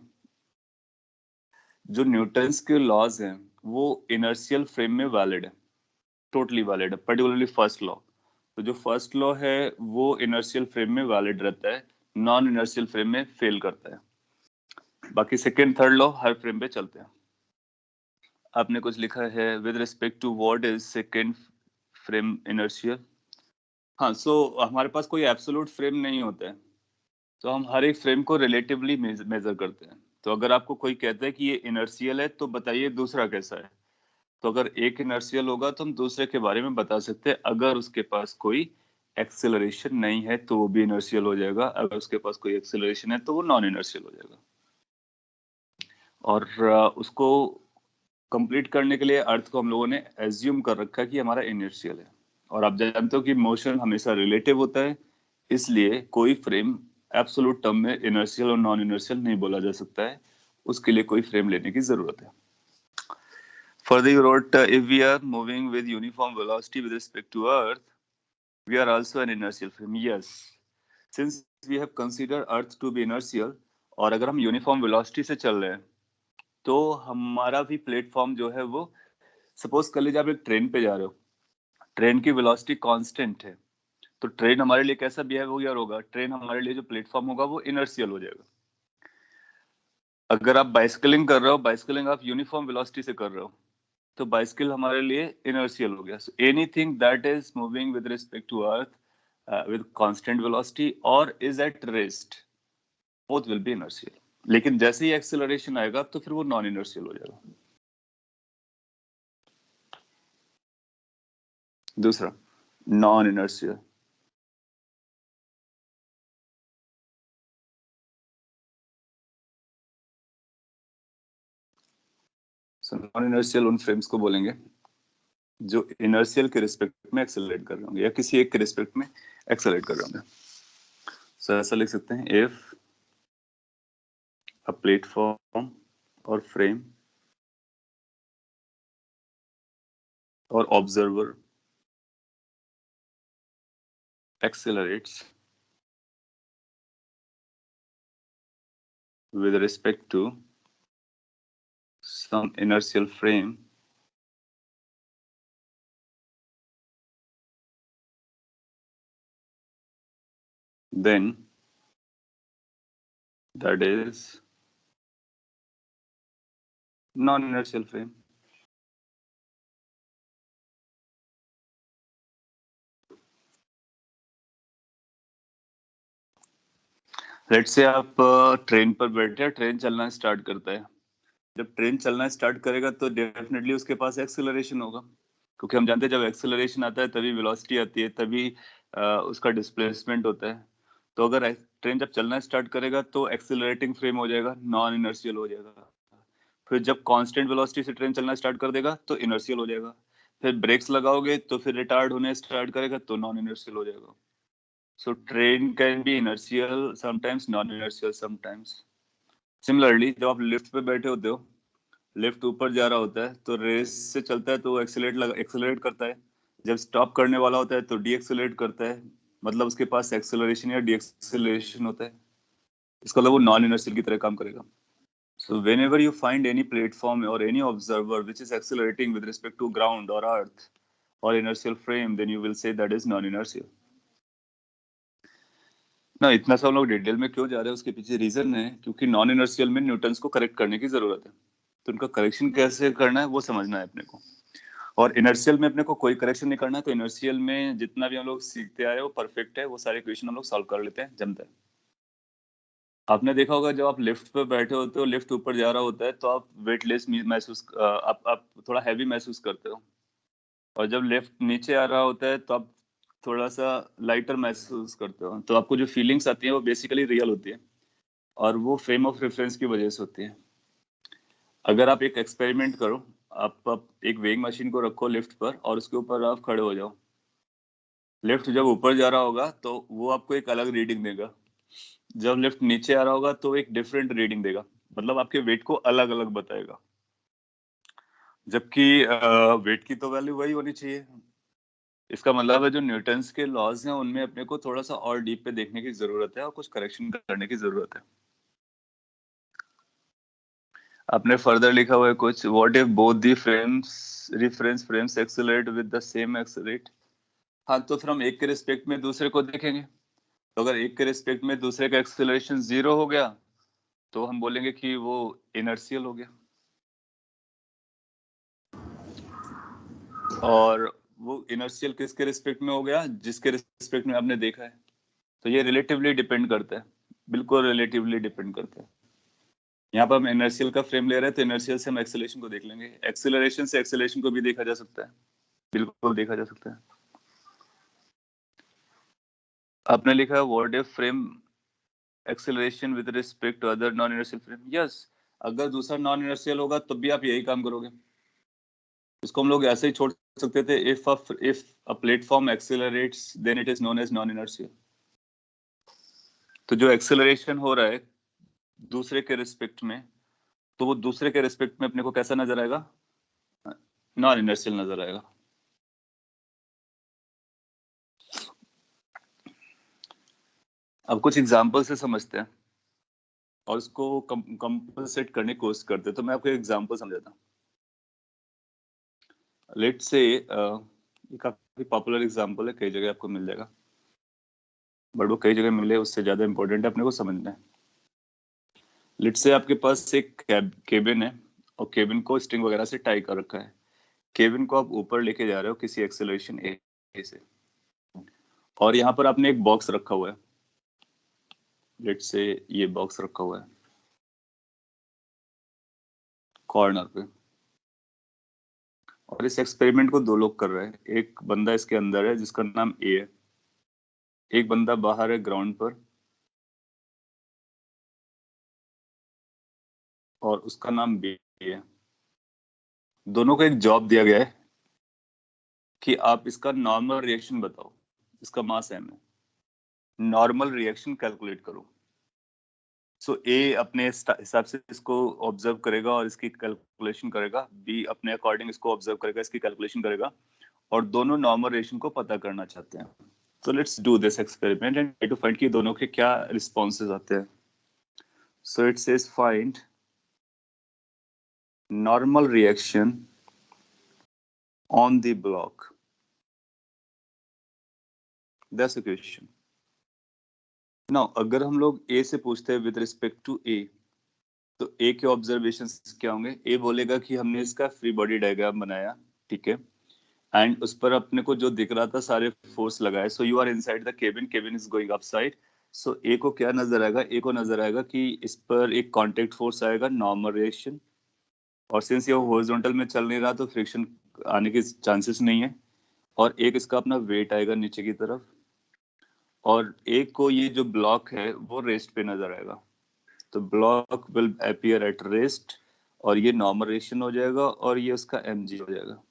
जो न्यूटन्स के लॉज हैं वो इनर्शियल फ्रेम में वैलिड है, टोटली वैलिड है, पर्टिकुलरली फर्स्ट लॉ। तो जो फर्स्ट लॉ है वो इनर्शियल फ्रेम में वैलिड रहता है, नॉन इनर्शियल फ्रेम में फेल करता है। बाकी सेकेंड थर्ड लॉ हर फ्रेम पे चलते हैं। आपने कुछ लिखा है with respect to what is second frame inertial. हाँ, सो हमारे पास कोई एब्सोल्यूट फ्रेम नहीं होता है, तो हम हर एक फ्रेम को रिलेटिवली मेजर करते हैं। तो अगर आपको कोई कहता है कि ये इनर्शियल है तो बताइए दूसरा कैसा है। तो अगर एक इनर्शियल होगा तो हम दूसरे के बारे में बता सकते हैं। अगर उसके पास कोई एक्सेलरेशन नहीं है तो वो भी इनर्शियल हो जाएगा, अगर उसके पास कोई एक्सेलरेशन है तो वो नॉन इनर्शियल हो जाएगा। और उसको कंप्लीट करने के लिए अर्थ को हम लोगों ने एज्यूम कर रखा है कि हमारा इनर्शियल है। और आप जानते हो कि मोशन हमेशा रिलेटिव होता है, इसलिए कोई फ्रेम एब्सोल्यूट टर्म में इनर्शियल और नॉन इनर्शियल नहीं बोला जा सकता है, उसके लिए कोई फ्रेम लेने की जरूरत है। Further, you wrote, if we are moving with uniform velocity with respect to Earth, we are also an inertial frame. Yes, since we have considered Earth to be inertial, और अगर हम यूनिफॉर्म वेलोसिटी से चल रहे हैं तो हमारा भी प्लेटफॉर्म जो है वो, सपोज कर लीजिए आप एक ट्रेन पे जा रहे हो, ट्रेन की वेलोसिटी कांस्टेंट है, तो ट्रेन हमारे लिए कैसा बिहेवियर होगा? ट्रेन हमारे लिए जो प्लेटफॉर्म होगा वो इनर्शियल हो जाएगा। अगर आप बाइसिकलिंग कर रहे हो, बाइसिकलिंग आप यूनिफॉर्म वेलोसिटी से कर रहे हो, तो बाइसिकल हमारे लिए इनर्शियल हो गया। So anything that is moving with respect to earth with constant velocity और is at rest, both will be inertial. लेकिन जैसे ही एक्सेलरेशन आएगा तो फिर वो नॉन इनर्शियल हो जाएगा। दूसरा, non inertial. So non inertial उन फ्रेम्स को बोलेंगे जो इनर्शियल के रिस्पेक्ट में एक्सेलरेट कर रहे होंगे या किसी एक के रिस्पेक्ट में एक्सेलरेट कर रहे होंगे। सो ऐसा लिख सकते हैं, इफ अ प्लेटफॉर्म और फ्रेम और observer accelerates with respect to some inertial frame, then that is non-inertial frame. Let's say आप ट्रेन पर बैठे, ट्रेन चलना स्टार्ट करता है। जब ट्रेन चलना स्टार्ट करेगा तो डेफिनेटली उसके पास एक्सेलरेशन होगा, क्योंकि हम जानते हैं जब एक्सेलरेशन आता है तभी वेलोसिटी आती है, तभी उसका डिस्प्लेसमेंट होता है। तो अगर ट्रेन जब चलना स्टार्ट करेगा तो एक्सेलरेटिंग फ्रेम हो जाएगा, नॉन इनर्शियल हो जाएगा। फिर जब कांस्टेंट वेलोसिटी से ट्रेन चलना स्टार्ट कर देगा तो इनर्शियल हो जाएगा। फिर ब्रेक्स लगाओगे तो फिर रिटार्ड होने स्टार्ट करेगा तो नॉन इनर्शियल हो जाएगा। So train can be inertial sometimes, non inertial sometimes. Similarly जब आप लिफ्ट पे बैठे होते हो, लिफ्ट ऊपर जा रहा होता है तो रेस से चलता है तो एक्सेलरेट करता है। जब स्टॉप करने वाला होता है तो डी एक्सेलरेट करता है, मतलब उसके पास एक्सेलरेशन या डी एक्सेलरेशन होता है। इसका मतलब वो नॉन इनर्शियल की तरह काम करेगा। So whenever you find any platform or any observer which is accelerating with respect to ground or earth or inertial frame, then you will say that is non-inertial. ना इतना सब लोग डिटेल में क्यों जा रहे हैं, उसके पीछे रीजन है, क्योंकि नॉन इनर्शियल में न्यूटन्स को करेक्ट करने की जरूरत है। तो उनका करेक्शन कैसे करना है वो समझना है अपने को। और इनर्शियल में अपने को कोई करेक्शन नहीं करना है, तो इनर्शियल में जितना भी हम लोग सीखते आए वो परफेक्ट है, वो सारे इक्वेशन हम लोग सॉल्व कर लेते हैं, जमता है। आपने देखा होगा जब आप लिफ्ट पे बैठे होते हो, लिफ्ट ऊपर जा रहा होता है, तो आप वेटलेस महसूस आप थोड़ा हैवी महसूस करते हो, और जब लिफ्ट नीचे आ रहा होता है तो आप थोड़ा सा लाइटर महसूस करते हो। तो आपको जो फीलिंग्स आती हैं वो बेसिकली रियल होती है, और वो फ्रेम ऑफ रेफरेंस की वजह से होती है। अगर आप एक एक्सपेरिमेंट करो, आप एक वेइंग मशीन को रखो लिफ्ट पर और उसके ऊपर आप खड़े हो जाओ, लिफ्ट जब ऊपर जा रहा होगा तो वो आपको एक अलग रीडिंग देगा, जब लिफ्ट नीचे आ रहा होगा तो एक डिफरेंट रीडिंग देगा, मतलब आपके वेट को अलग अलग बताएगा। जबकि वेट की तो वैल्यू वही होनी चाहिए। इसका मतलब है जो न्यूटन्स के लॉज हैं उनमें अपने को थोड़ा सा और डीप पे देखने की जरूरत है और कुछ करेक्शन करने की जरूरत है। आपने फर्दर लिखा हुआ है कुछ, what if both the frames reference frames accelerate with the same accelerate. हाँ, तो फिर हम एक के रिस्पेक्ट में दूसरे को देखेंगे, तो अगर एक के रिस्पेक्ट में दूसरे का एक्सेलरेशन 0 हो गया तो हम बोलेंगे कि वो इनर्शियल हो गया, और वो इनर्शियल किसके रिस्पेक्ट में हो गया, जिसके रिस्पेक्ट में आपने देखा है। तो ये रिलेटिवली डिपेंड करता है, बिल्कुल रिलेटिवली डिपेंड करता है। यहाँ पर हम इनर्शियल का फ्रेम ले रहे हैं तो इनर्शियल से हम एक्सेलरेशन को देख लेंगे, एक्सेलरेशन से एक्सेलरेशन को भी देखा जा सकता है, बिल्कुल देखा जा सकता है। आपने लिखा है what if frame acceleration with respect to other non inertial frame. Yes, अगर दूसरा नॉन इनर्शियल होगा तब भी आप यही काम करोगे। इसको हम लोग ऐसे ही छोड़ सकते थे, if a platform accelerates then it is known as non inertial. तो जो एक्सेलरेशन हो रहा है दूसरे के रिस्पेक्ट में, तो वो दूसरे के रिस्पेक्ट में अपने को कैसा नजर आएगा, नॉन इनर्शियल नजर आएगा। अब कुछ एग्जांपल से समझते हैं और उसको कंपनसेट करने की कोशिश करते हैं। तो मैं आपको एग्जांपल समझाता हूँ। लेट से ये काफी पॉपुलर एग्जांपल है, कई जगह आपको मिल जाएगा, बट वो कई जगह मिले उससे ज्यादा इंपॉर्टेंट है अपने को समझना है। लेट से आपके पास एक केबिन है और केबिन को स्ट्रिंग वगैरह से टाई कर रखा है। केबिन को आप ऊपर लेके जा रहे हो किसी एक्सेलरेशन ए से, और यहाँ पर आपने एक बॉक्स रखा हुआ है। लेट से ये बॉक्स रखा हुआ है कॉर्नर पे, और इस एक्सपेरिमेंट को दो लोग कर रहे हैं। एक बंदा इसके अंदर है जिसका नाम ए है, एक बंदा बाहर है ग्राउंड पर और उसका नाम बी है। दोनों को एक जॉब दिया गया है कि आप इसका नॉर्मल रिएक्शन बताओ, इसका मास एम है, नॉर्मल रिएक्शन कैलकुलेट करो। सो ए अपने हिसाब से इसको ऑब्जर्व करेगा और इसकी कैलकुलेशन करेगा, बी अपने अकॉर्डिंग इसको ऑब्जर्व करेगा, इसकी कैलकुलेशन करेगा, और दोनों नॉर्मल रिएक्शन को पता करना चाहते हैं। So let's do this experiment and try to find कि दोनों के क्या responses आते हैं. So it says find normal reaction on the block. That's the question. Now अगर हम लोग A से पूछते हैं with respect to A, तो A के observations क्या होंगे? A बोलेगा कि हमने इसका फ्री बॉडी डायग्राम बनाया, ठीक है, एंड उस पर अपने को जो दिख रहा था सारे फोर्स लगाए। So you are inside the cabin, cabin is going upside. So a को क्या नजर आएगा, ए को नजर आएगा कि इस पर एक कांटेक्ट फोर्स आएगा, नॉर्मल रिएक्शन, और सिंस ये हॉरिजॉन्टल में चल नहीं रहा तो फ्रिक्शन आने के चांसेस नहीं है, और एक इसका अपना वेट आएगा नीचे की तरफ, और एक को ये जो ब्लॉक है वो रेस्ट पे नजर आएगा। तो block will appear at rest, और ये नॉर्मल रिएक्शन हो जाएगा और ये उसका mg हो जाएगा।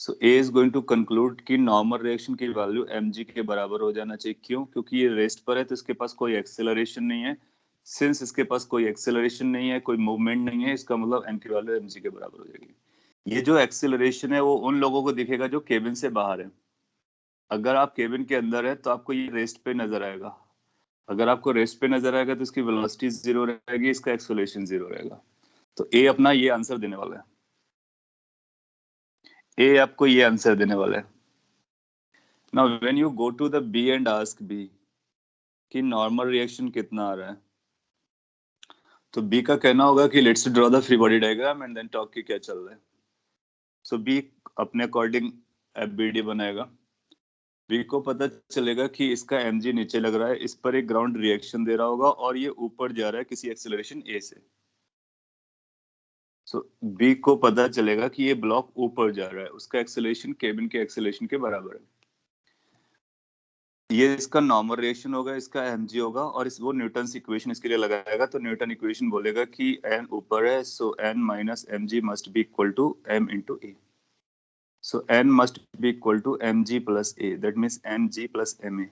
सो ए इज गोइंग टू कंक्लूड कि नॉर्मल रिएक्शन की वैल्यू mg के बराबर हो जाना चाहिए। क्यों? क्योंकि ये रेस्ट पर है तो इसके पास कोई एक्सेलरेशन नहीं है। सिंस इसके पास कोई एक्सेलरेशन नहीं है, कोई मूवमेंट नहीं है, इसका मतलब m की वैल्यू mg के बराबर हो जाएगी। ये जो एक्सेलरेशन है वो उन लोगों को दिखेगा जो केबिन से बाहर है। अगर आप केबिन के अंदर है तो आपको ये रेस्ट पे नजर आएगा। अगर आपको रेस्ट पे नजर आएगा तो इसकी वेलोसिटी 0 रहेगी, इसका एक्सेलरेशन 0 रहेगा। तो ए अपना ये आंसर देने वाला है, ए आपको ये आंसर देने वाला है। Now when you go to the B and ask B कि नॉर्मल रिएक्शन कितना आ रहा है, तो B का कहना होगा कि let's draw the free body diagram and then talk कि क्या चल रहा है। सो बी अपने अकॉर्डिंग एफबीडी बनाएगा। बी को पता चलेगा कि इसका mg नीचे लग रहा है, इस पर एक ग्राउंड रिएक्शन दे रहा होगा और ये ऊपर जा रहा है किसी एक्सेलरेशन a से। सो बी को पता चलेगा कि ये ब्लॉक ऊपर जा रहा है, उसका एक्सेलरेशन केबिन के एक्सेलरेशन के बराबर है। ये इसका नॉर्मल रिएक्शन होगा, इसका mg होगा, और इस वो न्यूटन इक्वेशन इसके लिए लगाएगा। तो न्यूटन इक्वेशन बोलेगा कि n ऊपर है, so n minus mg must be equal to m into A. So n must be equal to mg plus a. That means mg plus ma.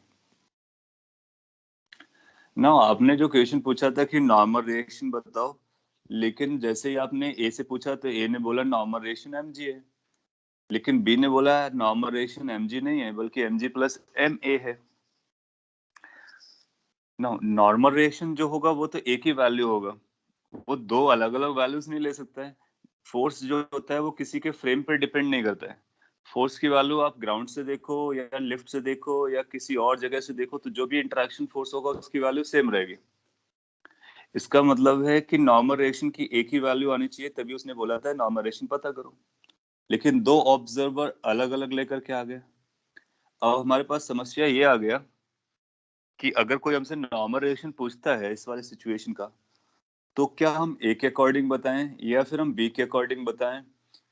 Now आपने जो क्वेश्चन पूछा था कि नॉर्मल रिएक्शन बताओ, लेकिन जैसे ही आपने a से पूछा तो a ने बोला नॉर्मल रिएक्शन mg है, लेकिन b ने बोला नॉर्मल रिएक्शन mg नहीं है बल्कि mg प्लस ma है। नॉर्मल रिएक्शन जो होगा वो तो एक ही वैल्यू होगा, वो दो अलग अलग वैल्यूज नहीं ले सकता है। फोर्स जो होता है वो किसी के फ्रेम पर डिपेंड नहीं करता है। फोर्स की वैल्यू आप ग्राउंड से देखो या लिफ्ट से देखो या किसी और जगह से देखो, तो जो भी इंटरेक्शन फोर्स होगा उसकी वैल्यू सेम रहेगी। इसका मतलब है कि नॉर्मल रिएक्शन की एक ही वैल्यू आनी चाहिए, तभी उसने बोला था नॉर्मल रिएक्शन पता करो। लेकिन दो ऑब्जर्वर अलग अलग लेकर के आ गए। अब हमारे पास समस्या ये आ गया कि अगर कोई हमसे नॉर्मल रिएक्शन पूछता है इस वाले सिचुएशन का, तो क्या हम ए के अकॉर्डिंग बताएं या फिर हम बी के अकॉर्डिंग बताएं?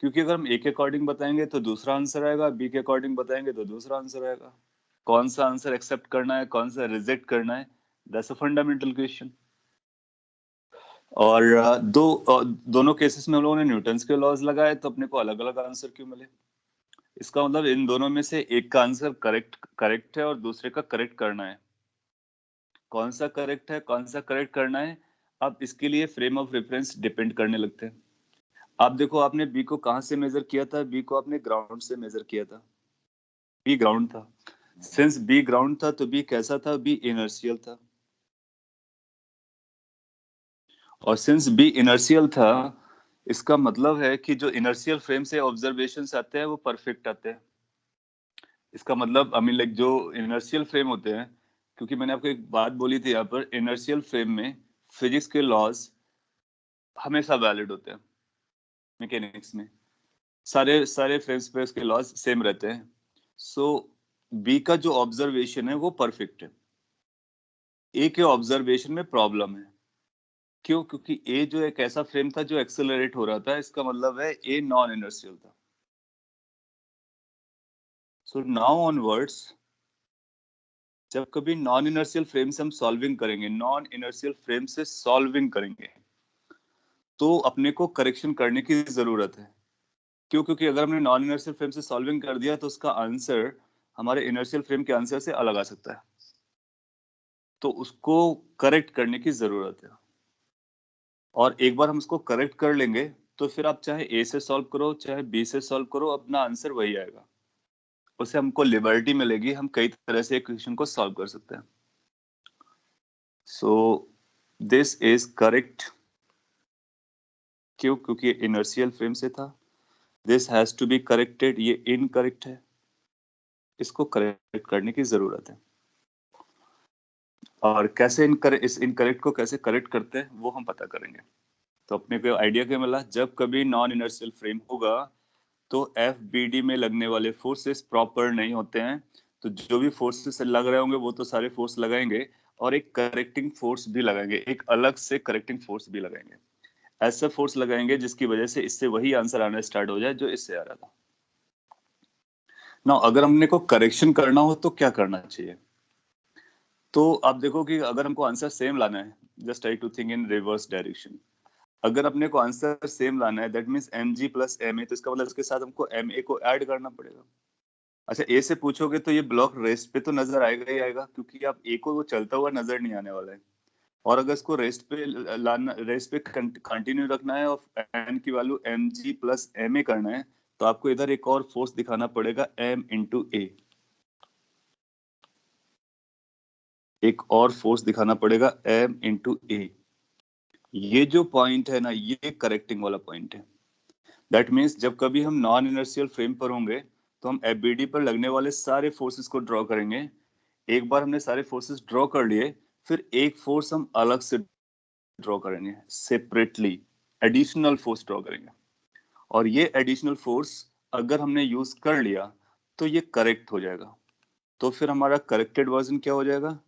क्योंकि अगर हम ए के अकॉर्डिंग बताएंगे तो दूसरा आंसर आएगा, बी के अकॉर्डिंग बताएंगे तो दूसरा आंसर आएगा। कौन सा आंसर एक्सेप्ट करना है, कौन सा रिजेक्ट करना है, दैट्स अ फंडामेंटल क्वेश्चन। और दोनों केसेस में हम लोगों ने न्यूटन्स के लॉज लगाए, तो अपने को अलग अलग आंसर क्यों मिले? इसका मतलब इन दोनों में से एक का आंसर करेक्ट है और दूसरे का करेक्ट करना है। कौन सा करेक्ट है, कौन सा करेक्ट करना है, अब इसके लिए फ्रेम ऑफ रेफरेंस डिपेंड करने लगते हैं। आप देखो, आपने बी को कहां से मेजर किया था? बी को आपने ग्राउंड से मेजर किया था। बी ग्राउंड था। सिंस बी ग्राउंड था तो बी कैसा था? बी इनर्शियल था। और सिंस बी इनर्शियल था, इसका मतलब है कि जो इनर्शियल फ्रेम से ऑब्जर्वेशंस आते हैं वो परफेक्ट आते हैं। इसका मतलब आई मीन लाइक जो इनर्शियल फ्रेम होते हैं, क्योंकि मैंने आपको एक बात बोली थी यहाँ पर, इनर्शियल फ्रेम में फिजिक्स के लॉज हमेशा वैलिड होते हैं। मैकेनिक्स में सारे सारे फ्रेम्स पे उसके लॉज सेम रहते हैं। सो बी का जो ऑब्जर्वेशन है वो परफेक्ट है। ए के ऑब्जर्वेशन में प्रॉब्लम है। क्यों? क्योंकि ए जो एक ऐसा फ्रेम था जो एक्सेलरेट हो रहा था, इसका मतलब है ए नॉन इनर्शियल था। सो नाउ ऑनवर्ड्स जब कभी नॉन इनर्शियल फ्रेम से हम सॉल्विंग करेंगे, नॉन इनर्शियल फ्रेम से सॉल्विंग करेंगे, तो अपने को करेक्शन करने की जरूरत है। क्यों? क्योंकि अगर हमने नॉन इनर्शियल फ्रेम से सॉल्विंग कर दिया तो उसका आंसर हमारे इनर्शियल फ्रेम के आंसर से अलग आ सकता है, तो उसको करेक्ट करने की जरूरत है। और एक बार हम उसको करेक्ट कर लेंगे तो फिर आप चाहे ए से सॉल्व करो चाहे बी से सॉल्व करो, अपना आंसर वही आएगा। उससे हमको लिबर्टी मिलेगी, हम कई तरह से इक्वेशन को सॉल्व कर सकते हैं। So this is correct. क्यों? क्योंकि इनर्शियल फ्रेम से था। This has to be corrected, ये इनकरेक्ट है, इसको करेक्ट करने की जरूरत है। और कैसे इस इनकरेक्ट को कैसे करेक्ट करते हैं वो हम पता करेंगे। तो अपने को आइडिया क्या मिला? जब कभी नॉन इनर्शियल फ्रेम होगा तो FBD में लगने वाले फोर्सेस प्रॉपर नहीं होते हैं, तो जो भी फोर्सेस लग रहे होंगे वो तो सारे फोर्स लगाएंगे, और एक करेक्टिंग फोर्स भी लगाएंगे, एक अलग से करेक्टिंग फोर्स भी लगाएंगे। ऐसा फोर्स लगाएंगे जिसकी वजह से इससे वही आंसर आना स्टार्ट हो जाए जो इससे आ रहा था। ना अगर हमने को करेक्शन करना हो तो क्या करना चाहिए? तो आप देखो कि अगर हमको आंसर सेम लाना है, just try to think in reverse direction. अगर अपने को आंसर सेम लाना है, that means mg plus ma, तो इसका मतलब इसके साथ हमको ma को ऐड करना पड़ेगा। अच्छा, ए से पूछोगे तो ये ब्लॉक रेस्ट पे तो नजर आएगा ही आएगा, क्योंकि आप ए को वो चलता हुआ नजर नहीं आने वाला है। और अगर इसको रेस्ट पे लाना, रेस्ट पे कंटिन्यू रखना है और एन की वैल्यू mg प्लस ma करना है, तो आपको इधर एक और फोर्स दिखाना पड़ेगा m इंटू ए। एक और फोर्स दिखाना पड़ेगा m इंटू ए। ये जो पॉइंट है ना, ये करेक्टिंग वाला पॉइंट है। दैट मीन्स जब कभी हम नॉन इनर्शियल फ्रेम पर होंगे तो हम FBD पर लगने वाले सारे फोर्सेस को ड्रॉ करेंगे। एक बार हमने सारे फोर्सेस ड्रॉ कर लिए, फिर एक फोर्स हम अलग से ड्रॉ करेंगे, सेपरेटली एडिशनल फोर्स ड्रॉ करेंगे। और ये एडिशनल फोर्स अगर हमने यूज कर लिया तो ये करेक्ट हो जाएगा। तो फिर हमारा करेक्टेड वर्जन क्या हो जाएगा?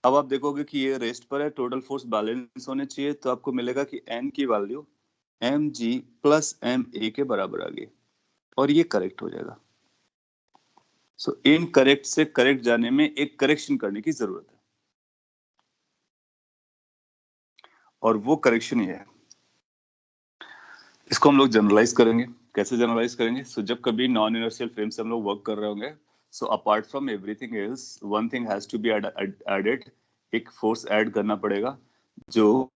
अब आप देखोगे कि ये रेस्ट पर है, टोटल फोर्स बैलेंस होने चाहिए, तो आपको मिलेगा कि एन की value M G plus M A के बराबर आ गई और ये करेक्ट हो जाएगा। सो इनकरेक्ट से करेक्ट जाने में एक करेक्शन करने की जरूरत है, और वो करेक्शन ये है। इसको हम लोग जनरलाइज करेंगे। कैसे जनरलाइज करेंगे? सो जब कभी नॉन इनर्शियल फ्रेम से हम लोग वर्क कर रहे होंगे, so apart from everything else one thing has to be added. एक फोर्स ऐड करना पड़ेगा जो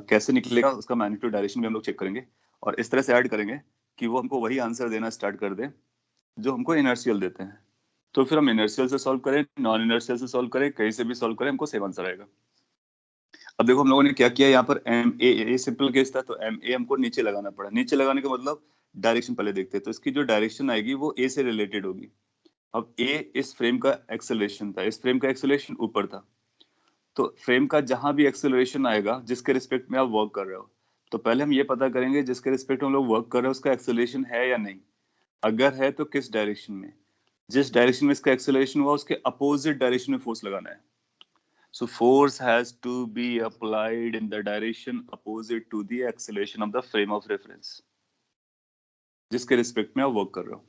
कैसे निकलेगा उसका मैग्नीट्यूड डायरेक्शन भी हम लोग चेक करेंगे, और इस तरह से ऐड करेंगे कि वो हमको वही आंसर देना स्टार्ट कर दे जो हमको इनर्शियल देते हैं। तो फिर हम इनर्शियल से सॉल्व करें, नॉन इनर्शियल से सॉल्व करें, कहीं से भी सॉल्व करें, हमको सेम आंसर आएगा। अब देखो हम लोगों ने क्या किया, यहाँ पर एम ए सिंपल केस था, तो एम ए हमको नीचे लगाना पड़ा। नीचे लगाने का मतलब डायरेक्शन पहले देखते हैं, तो इसकी जो डायरेक्शन आएगी वो ए से रिलेटेड होगी। अब ए इस फ्रेम का एक्सेलरेशन था, इस फ्रेम का एक्सेलरेशन ऊपर था, तो फ्रेम का जहां भी एक्सेलरेशन आएगा जिसके रिस्पेक्ट में आप वर्क कर रहे हो, तो पहले हम ये पता करेंगे जिसके रिस्पेक्ट में हम लोग वर्क कर रहे हैं उसका एक्सेलरेशन है या नहीं। अगर है तो किस डायरेक्शन में, जिस डायरेक्शन में इसका एक्सेलरेशन हुआ उसके अपोजिट डायरेक्शन में फोर्स लगाना है। So force has to be applied in the direction opposite to the acceleration of the frame of reference, जिसके रिस्पेक्ट में आप वर्क कर रहे हो।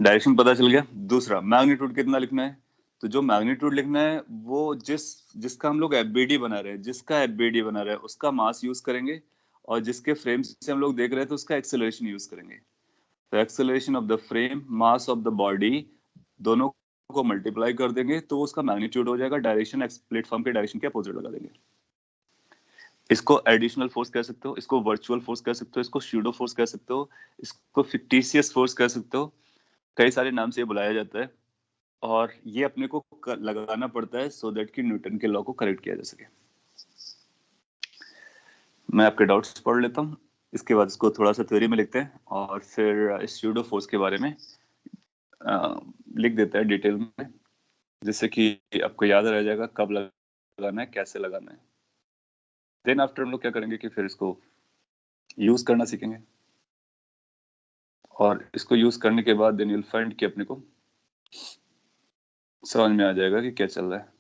डायरेक्शन पता चल गया। दूसरा, मैग्नीट्यूड कितना लिखना है? तो जो मैग्नीट्यूड लिखना है वो जिसका हम लोग एफबीडी बना रहे हैं, जिसका एफबीडी बना रहे हैं उसका मास यूज करेंगे, और जिसके फ्रेम से हम लोग देख रहे हैं तो उसका एक्सेलरेशन यूज करेंगे। तो acceleration of the frame, mass of the body, दोनों को मल्टीप्लाई कर देंगे तो उसका मैग्नीट्यूड हो जाएगा। डायरेक्शन प्लेटफॉर्म के डायरेक्शन के अपोजिट लगा देंगे। इसको एडिशनल फोर्स कह सकते हो, इसको वर्चुअल फोर्स कह सकते हो, इसको स्यूडो फोर्स कह सकते हो, इसको फिक्टिशियस फोर्स कह सकते हो। कई सारे नाम से ये बुलाया जाता है, और ये अपने को लगाना पड़ता है सो दैट कि न्यूटन के लॉ को करेक्ट किया जा सके। मैं आपके डाउट्स पढ़ लेता हूँ, इसके बाद इसको थोड़ा सा थ्योरी में लिखते हैं, और फिर स्यूडो फोर्स के बारे में लिख देते हैं डिटेल में, जिससे कि आपको याद रह जाएगा कब लगाना है, कैसे लगाना है। देन आफ्टर हम लोग क्या करेंगे कि फिर इसको यूज करना सीखेंगे, और इसको यूज करने के बाद देन यूल फाइंड कि अपने को समझ में आ जाएगा कि क्या चल रहा है।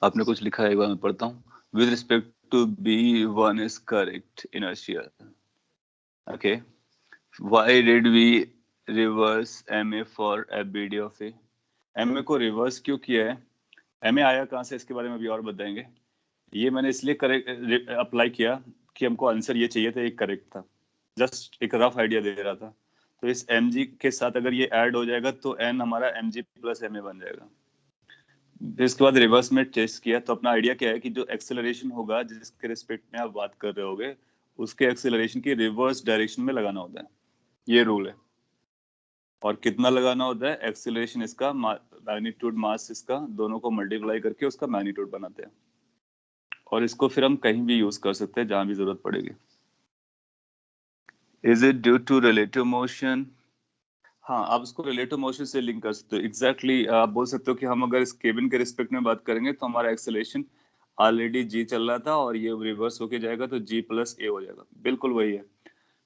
आपने कुछ लिखा है, एक बार मैं पढ़ता हूँ। With respect to B one is correct inertia, okay, why did we reverse M A for FBD of A? M A को रिवर्स क्यों किया है? एम ए आया कहाँ से, इसके बारे में भी और बताएंगे। ये मैंने इसलिए करेक्ट अप्लाई किया कि हमको आंसर ये चाहिए था, एक करेक्ट था, जस्ट एक रफ आइडिया दे रहा था। तो इस एम जी के साथ अगर ये ऐड हो जाएगा तो एन हमारा M G plus M A बन जाएगा। फिर इसके बाद रिवर्स में टेस्ट किया, तो अपना आइडिया क्या है कि जो एक्सेलरेशन होगा जिसके रिस्पेक्ट में आप बात कर रहे होगे, उसके एक्सेलरेशन की रिवर्स डायरेक्शन में लगाना होता है, ये रूल है। और कितना लगाना होता है? एक्सेलरेशन इसका, मैग्नीट्यूड मास इसका, दोनों को मल्टीप्लाई करके उसका मैग्नीट्यूड बनाते हैं, और इसको फिर हम कहीं भी यूज कर सकते हैं जहां भी जरूरत पड़ेगी। Is it due to relative motion? हाँ, आप इसको रिलेटिव मोशन से लिंक कर सकते हो। एग्जैक्टली आप बोल सकते हो कि हम अगर इस केबिन के रिस्पेक्ट में बात करेंगे तो हमारा एक्सेलरेशन ऑलरेडी जी चल रहा था, और ये रिवर्स होके जाएगा तो जी प्लस ए हो जाएगा। बिल्कुल वही है।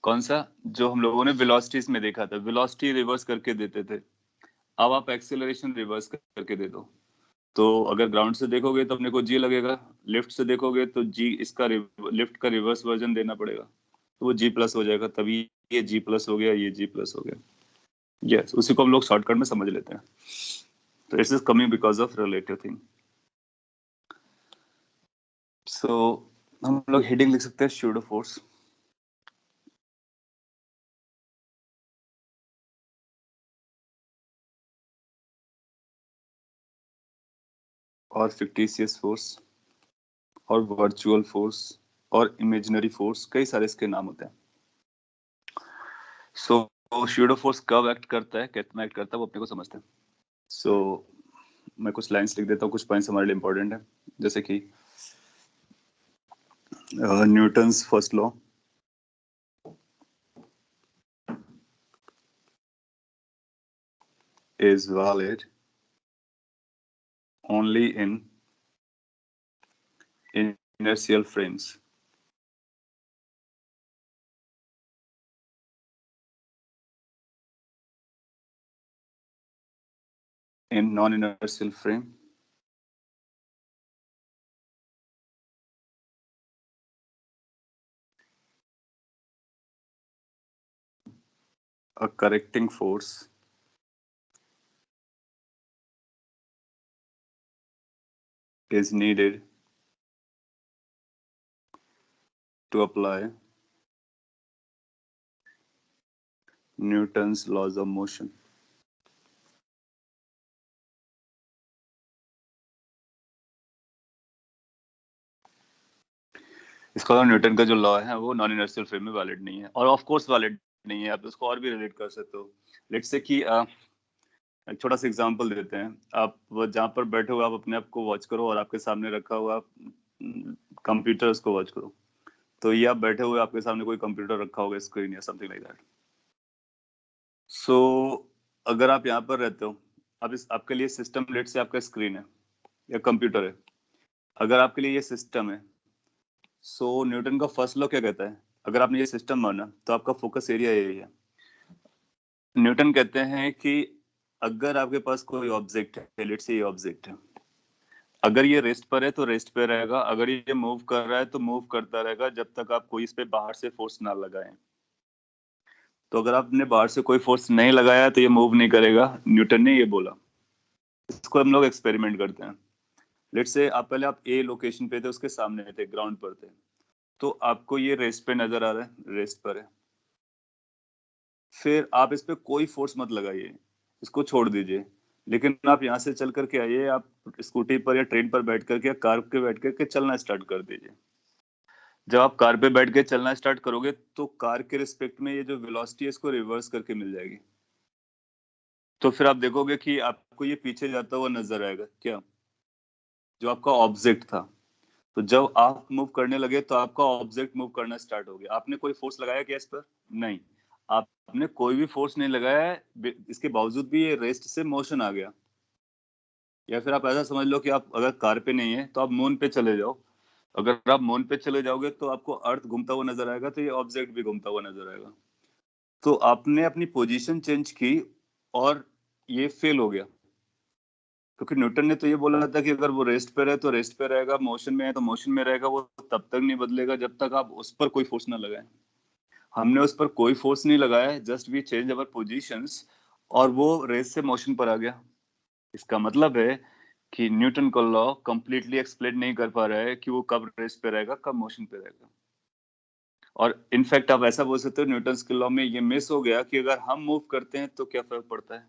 कौन सा? जो हम लोगों ने वेलोसिटीज में देखा था, वेलोसिटी रिवर्स करके देते थे। अब आप एक्सेलरेशन रिवर्स करके दे दो, तो अगर ग्राउंड से देखोगे तो अपने को जी लगेगा, लिफ्ट से देखोगे तो जी, इसका लिफ्ट का रिवर्स वर्जन देना पड़ेगा, तो वो जी प्लस हो जाएगा। तभी ये जी प्लस हो गया, ये जी प्लस हो गया। यस, उसी को हम लोग शॉर्टकट में समझ लेते हैं। तो it's is coming because of relative thing. So हम लोग हेडिंग लिख सकते हैं स्यूडो फोर्स, और फिक्टिशियस फोर्स, और वर्चुअल फोर्स, और इमेजिनरी फोर्स, कई सारे इसके नाम होते हैं। सो स्यूडो फोर्स कब एक्ट करता है, कितना एक्ट करता है, वो अपने को समझते हैं। सो मैं कुछ लाइंस लिख देता हूँ, कुछ पॉइंट्स हमारे लिए इंपॉर्टेंट है, जैसे कि Newton's first law is valid only in inertial frames. In non-inertial frame, a correcting force is needed to apply Newton's laws of motion. इसका मतलब न्यूटन का जो लॉ है वो नॉन इनर्शियल फ्रेम में वैलिड नहीं है, और ऑफ कोर्स वैलिड नहीं है। आप उसको और भी रिलेट कर सकते हो। लेट्स से कि एक छोटा सा एग्जांपल देते हैं। आप जहाँ पर बैठे हो आप अपने आप को वॉच करो, और आपके सामने रखा हुआ कंप्यूटर उसको वॉच करो। तो ये आप बैठे हुए, आपके सामने कोई कंप्यूटर रखा होगा, स्क्रीन या समथिंग लाइक दैट। सो अगर आप यहाँ पर रहते हो, अब इस आपके लिए सिस्टम, लेट से आपका स्क्रीन है या कंप्यूटर है, अगर आपके लिए ये सिस्टम है, सो न्यूटन का फर्स्ट लॉ क्या कहता है? अगर आपने ये सिस्टम माना तो आपका फोकस एरिया यही है। न्यूटन कहते हैं कि अगर आपके पास कोई ऑब्जेक्ट है, लेट से ये ऑब्जेक्ट है, अगर ये रेस्ट पर है तो रेस्ट पे रहेगा, अगर ये मूव कर रहा है तो मूव करता रहेगा जब तक आप कोई इस पे बाहर से फोर्स ना लगाएं। तो अगर आपने बाहर से कोई फोर्स नहीं लगाया तो ये मूव नहीं करेगा, न्यूटन ने ये बोला। इसको हम लोग एक्सपेरिमेंट करते हैं। लेट्स से आप पहले आप ए लोकेशन पे थे, उसके सामने थे, ग्राउंड पर थे, तो आपको ये रेस्ट पे नजर आ रहा है, रेस्ट पर है। फिर आप इस पे कोई फोर्स मत लगाइए, इसको छोड़ दीजिए। लेकिन आप यहाँ से चल करके आइए, आप स्कूटी पर या ट्रेन पर बैठ करके या कार पे बैठ करके चलना स्टार्ट कर दीजिए। जब आप कार पे बैठ के चलना स्टार्ट करोगे तो कार के रिस्पेक्ट में ये जो वेलोसिटी है इसको रिवर्स करके मिल जाएगी। तो फिर आप देखोगे कि आपको ये पीछे जाता हुआ नजर आएगा, क्या? जो आपका ऑब्जेक्ट था। तो जब आप मूव करने लगे तो आपका ऑब्जेक्ट मूव करना स्टार्ट हो गया। आपने कोई फोर्स लगाया क्या इस पर? नहीं। आपने कोई भी फोर्स नहीं लगाया है, इसके बावजूद भी ये रेस्ट से मोशन आ गया। या फिर आप ऐसा समझ लो कि आप अगर कार पे नहीं है तो आप मून पे चले जाओ। अगर आप मून पे चले जाओगे तो आपको अर्थ घूमता हुआ नजर आएगा, तो ये ऑब्जेक्ट भी घूमता हुआ नजर आएगा। तो आपने अपनी पोजीशन चेंज की और ये फेल हो गया, क्योंकि न्यूटन ने तो ये बोला था कि अगर वो रेस्ट पे रहे तो रेस्ट पे रहेगा, मोशन में है तो मोशन में रहेगा, वो तब तक नहीं बदलेगा जब तक आप उस पर कोई फोर्स ना लगाए। हमने उस पर कोई फोर्स नहीं लगाया, just we change our positions, और वो रेस से मोशन पर आ गया। इसका मतलब है कि न्यूटन का लॉ कंप्लीटली एक्सप्लेन नहीं कर पा रहा है कि वो कब रेस्ट पे रहेगा, कब मोशन पे रहेगा। और इनफैक्ट आप ऐसा बोल सकते हो, न्यूटन के लॉ में ये मिस हो गया कि अगर हम मूव करते हैं तो क्या फर्क पड़ता है,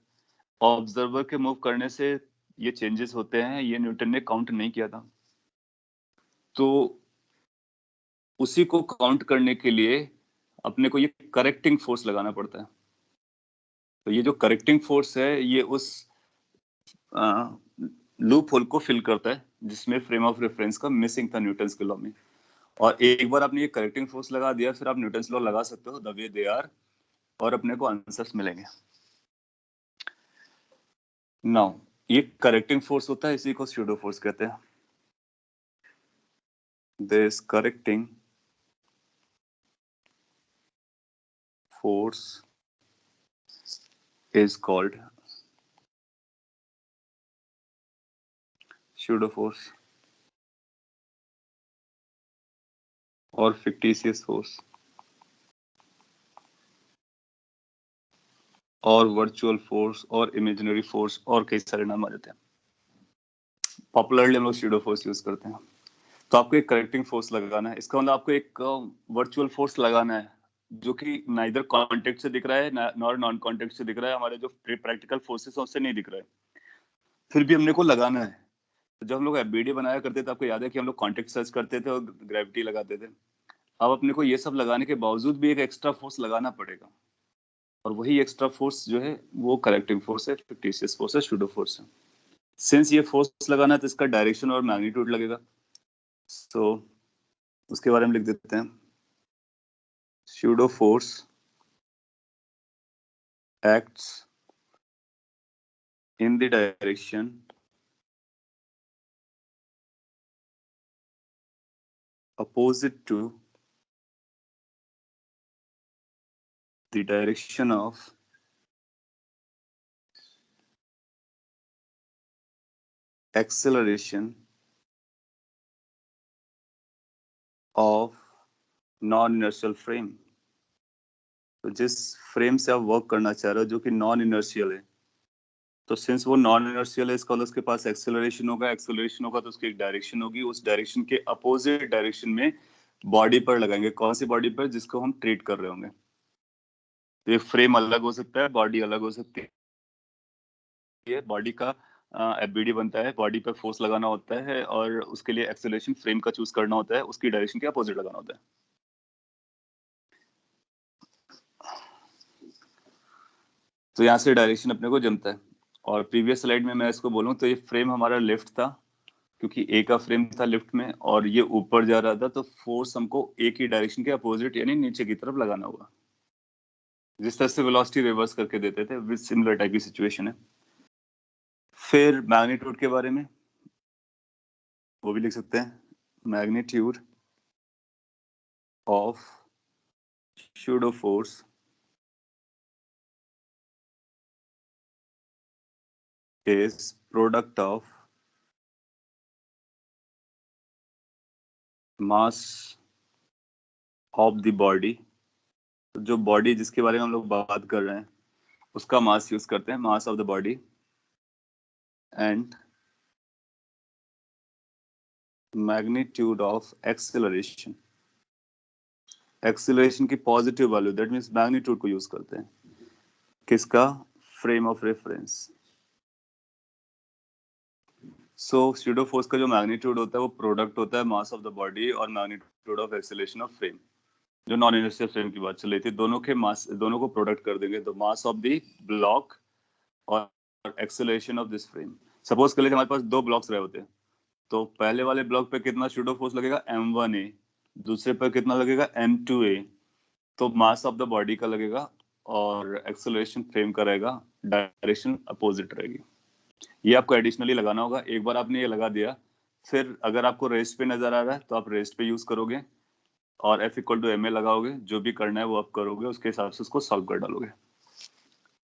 ऑब्जर्वर के मूव करने से ये चेंजेस होते हैं, ये न्यूटन ने काउंट नहीं किया था। तो उसी को काउंट करने के लिए अपने को ये करेक्टिंग फोर्स लगाना पड़ता है। तो ये जो करेक्टिंग फोर्स है ये उस लूप होल को फिल करता है जिसमें फ्रेम ऑफ रेफरेंस का मिसिंग था न्यूटन के लॉ में। और एक बार आपने ये करेक्टिंग फोर्स लगा दिया, फिर आप न्यूटन लॉ लगा सकते हो द वे दे आर, और अपने को आंसर्स मिलेंगे। नाउ ये करेक्टिंग फोर्स होता है, इसी को स्यूडो फोर्स कहते हैं। This correcting force is called pseudo force और फिक्टिशियस फोर्स और वर्चुअल फोर्स और इमेजिनरी फोर्स और कई सारे नाम आ जाते हैं। पॉपुलरली हम लोग स्यूडो फोर्स यूज करते हैं। तो आपको एक करेक्टिंग फोर्स लगाना है, इसका मतलब आपको एक वर्चुअल फोर्स लगाना है जो कि नाइदर कांटेक्ट से दिख रहा है नॉर नॉन कांटेक्ट से दिख रहा है, हमारे जो प्रैक्टिकल फोर्सेस है उससे नहीं दिख रहा है, फिर भी हमने को लगाना है। तो जब हम लोग एफबीडी बनाया करते थे, आपको याद है कि हम लोग कांटेक्ट सर्च करते थे और ग्रेविटी लगाते थे। अब अपने को ये सब लगाने के बावजूद भी एक एक्स्ट्रा फोर्स लगाना पड़ेगा, और वही एक्स्ट्रा फोर्स जो है वो करेक्टिंग फोर्स है, फिक्टिशियस फोर्स है, स्यूडो फोर्स है। सिंस ये फोर्स लगाना है तो इसका डायरेक्शन और मैग्नीट्यूड लगेगा। तो उसके बारे में लिख देते हैं। Pseudo force acts in the direction opposite to the direction of acceleration of non inertial frame. तो जिस फ्रेम से आप वर्क करना चाह रहे हो जो कि नॉन इनर्शियल है, तो सिंस वो नॉन इनर्शियल है इसका मतलब उसके पास एक्सेलरेशन होगा तो उसकी एक डायरेक्शन होगी, उस डायरेक्शन के अपोजिट डायरेक्शन में बॉडी पर लगाएंगे। कौन सी बॉडी पर? जिसको हम ट्रीट कर रहे होंगे। तो ये फ्रेम अलग हो सकता है, बॉडी अलग हो सकती है। बॉडी का एफबीडी बनता है, बॉडी पर फोर्स लगाना होता है और उसके लिए एक्सेलरेशन फ्रेम का चूज करना होता है, उसकी डायरेक्शन के अपोजिट लगाना होता है। तो यहाँ से डायरेक्शन अपने को जमता है। और प्रीवियस स्लाइड में मैं इसको बोलूँ तो ये फ्रेम हमारा लेफ्ट था, क्योंकि ए का फ्रेम था लेफ्ट में और ये ऊपर जा रहा था, तो फोर्स हमको एक ही डायरेक्शन के अपोजिट यानी नीचे की तरफ लगाना होगा। जिस तरह से वेलोसिटी रिवर्स करके देते थे, विद सिमिलर टाइप की सिचुएशन है। फिर मैग्नीट्यूड के बारे में वो भी लिख सकते हैं, magnitude of pseudo force is product of mass of the body. जो बॉडी जिसके बारे में हम लोग बात कर रहे हैं उसका मास यूज करते हैं, mass of the body and magnitude of acceleration. Acceleration की positive value, that means magnitude को यूज करते हैं। किसका? Frame of reference. So pseudo force का जो मैग्नीट्यूड होता है वो प्रोडक्ट होता है मास ऑफ द बॉडी और magnitude of acceleration of frame. जो नॉन इनर्शियल फ्रेम की बात चल रही थी, दोनों के मास, दोनों को प्रोडक्ट कर देंगे, तो मास ऑफ द ब्लॉक और acceleration of this frame. Suppose कर लीजिए हमारे पास दो ब्लॉक्स रहे होते हैं, तो पहले वाले ब्लॉक पे कितना स्यूडो फोर्स लगेगा? m1a। दूसरे पर कितना लगेगा? m2a। तो मास ऑफ द बॉडी का लगेगा और एक्सेलरेशन फ्रेम का रहेगा, डायरेक्शन अपोजिट रहेगी। ये आपको एडिशनली लगाना होगा। एक बार आपने ये लगा दिया, फिर अगर आपको रेस्ट पे नजर आ रहा है तो आप रेस्ट पे यूज करोगे और F इक्वल टू ma लगाओगे, जो भी करना है वो आप करोगे, उसके हिसाब से उसको सॉल्व कर डालोगे।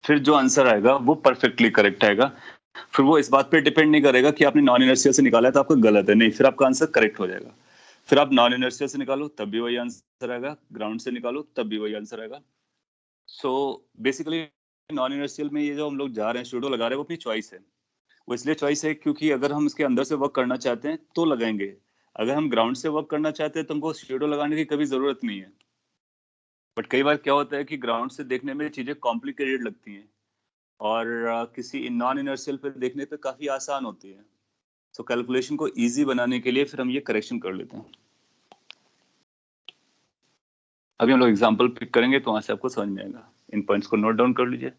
फिर जो आंसर आएगा वो परफेक्टली करेक्ट आएगा। फिर वो इस बात पे डिपेंड नहीं करेगा कि आपने नॉन इनर्शियल से निकाला है तो आपका गलत है, नहीं, फिर आपका आंसर करेक्ट हो जाएगा। फिर आप नॉन इनर्शियल से निकालो तब भी वही आंसर आएगा, ग्राउंड से निकालो तब भी वही आंसर आएगा। सो बेसिकली नॉन इनर्शियल में ये जो हम लोग जा रहे हैं, शूडो लगा रहे हैं, वो अपनी चॉइस है। वो इसलिए चॉइस है क्योंकि अगर हम इसके अंदर से वर्क करना चाहते हैं तो लगाएंगे, अगर हम ग्राउंड से वर्क करना चाहते हैं तो हमको शूडो लगाने की कभी जरूरत नहीं है। बट कई बार क्या होता है कि ग्राउंड से देखने में चीजें कॉम्प्लिकेटेड लगती हैं और किसी नॉन इनर्शियल पे देखने पे काफी आसान होती है। सो कैलकुलेशन को इजी बनाने के लिए फिर हम ये करेक्शन कर लेते हैं। अभी हम लोग एग्जांपल पिक करेंगे तो वहां से आपको समझ में आएगा। इन पॉइंट्स को नोट डाउन कर लीजिए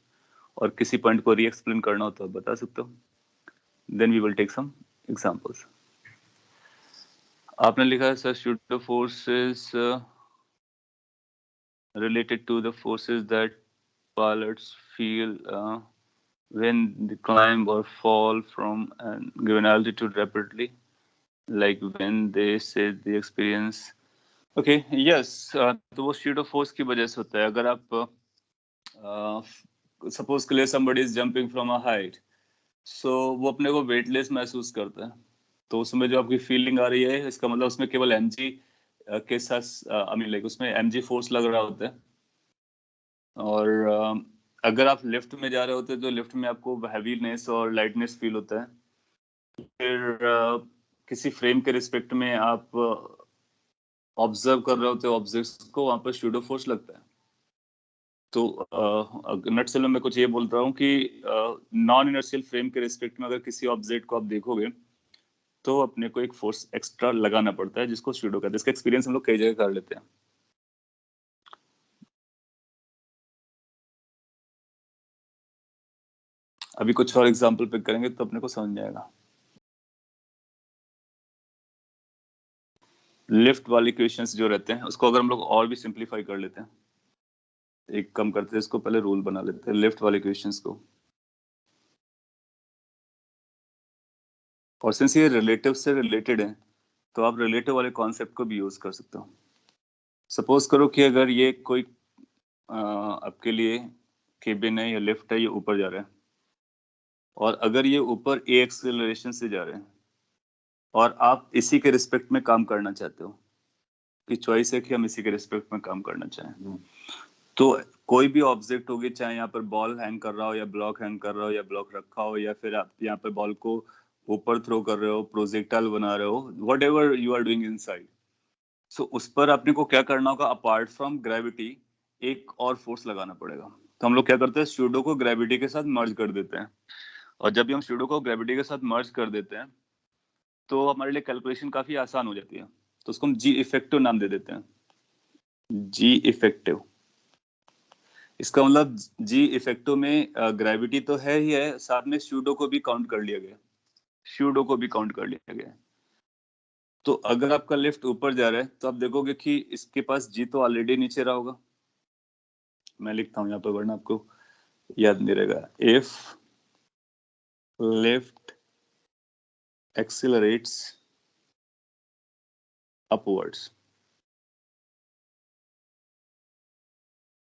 और किसी पॉइंट को री एक्सप्लेन करना हो तो आप बता सकते हो। Then we will take some examples. आपने लिखा है sir pseudo forces related to the forces that pilots feel when they climb or fall from a given altitude rapidly, like when they say they experience. Okay, yes, तो वो शूडो फोर्स की वजह से होता है। अगर आप सपोज के लिए somebody is jumping from a height, so वो अपने को वेटलेस महसूस करता है, तो उसमें जो आपकी फीलिंग आ रही है इसका मतलब उसमें केवल mg के साथ आई मीन लाइक उसमें mg फोर्स लग रहा होता है। और अगर आप लिफ्ट में जा रहे होते हैं तो लिफ्ट में आपको हैवीनेस और लाइटनेस फील होता है। फिर किसी फ्रेम के रिस्पेक्ट में आप ऑब्जर्व कर रहे होते हो ऑब्जेक्ट्स को, वहां पर शूडो फोर्स लगता है। तो नटसेल में कुछ ये बोल रहा हूँ कि नॉन इनर्शियल फ्रेम के रिस्पेक्ट में अगर किसी ऑब्जेक्ट को आप देखोगे तो अपने को एक फोर्स एक्स्ट्रा लगाना पड़ता है जिसको शूडो कहते हैं। इसका एक्सपीरियंस हम लोग कई जगह कर लेते हैं। अभी कुछ और एग्जाम्पल पिक करेंगे तो अपने को समझ में आएगा। लिफ्ट वाली क्वेश्चंस जो रहते हैं उसको अगर हम लोग और भी सिंप्लीफाई कर लेते हैं, एक कम करते हैं इसको, पहले रूल बना लेते हैं लिफ्ट वाले क्वेश्चंस को। और सिंस ये रिलेटिव से रिलेटेड है तो आप रिलेटिव वाले कॉन्सेप्ट को भी यूज कर सकते हो। सपोज करो कि अगर ये कोई आपके लिए केबिन है या लिफ्ट है, ये ऊपर जा रहा है, और अगर ये ऊपर ए एक्सेलरेशन से जा रहे हैं और आप इसी के रिस्पेक्ट में काम करना चाहते हो, कि चॉइस है कि हम इसी के रिस्पेक्ट में काम करना चाहें, तो कोई भी ऑब्जेक्ट होगी, चाहे यहाँ पर बॉल हैंग कर रहा हो या ब्लॉक हैंग कर रहा हो या ब्लॉक रखा हो, या फिर आप यहाँ पर बॉल को ऊपर थ्रो कर रहे हो, प्रोजेक्टाइल बना रहे हो, whatever you are doing inside, so उस पर आपने को क्या करना होगा, अपार्ट फ्रॉम ग्रेविटी एक और फोर्स लगाना पड़ेगा। तो हम लोग क्या करते हैं, स्यूडो को ग्रेविटी के साथ मर्ज कर देते हैं, और जब भी हम स्यूडो को ग्रेविटी के साथ मर्ज कर देते हैं तो हमारे लिए कैलकुलेशन काफी आसान हो जाती है। तो उसको हम जी इफेक्टिव नाम दे देते हैं, जी इफेक्टिव। इसका मतलब जी इफेक्टिव में ग्रेविटी तो है ही है, साथ में स्यूडो को भी काउंट कर लिया गया, स्यूडो को भी काउंट कर लिया गया। तो अगर आपका लिफ्ट ऊपर जा रहा है तो आप देखोगे कि इसके पास जी तो ऑलरेडी नीचे रहा होगा। मैं लिखता हूं यहाँ पर वरना आपको याद नहीं रहेगा। If lift accelerates upwards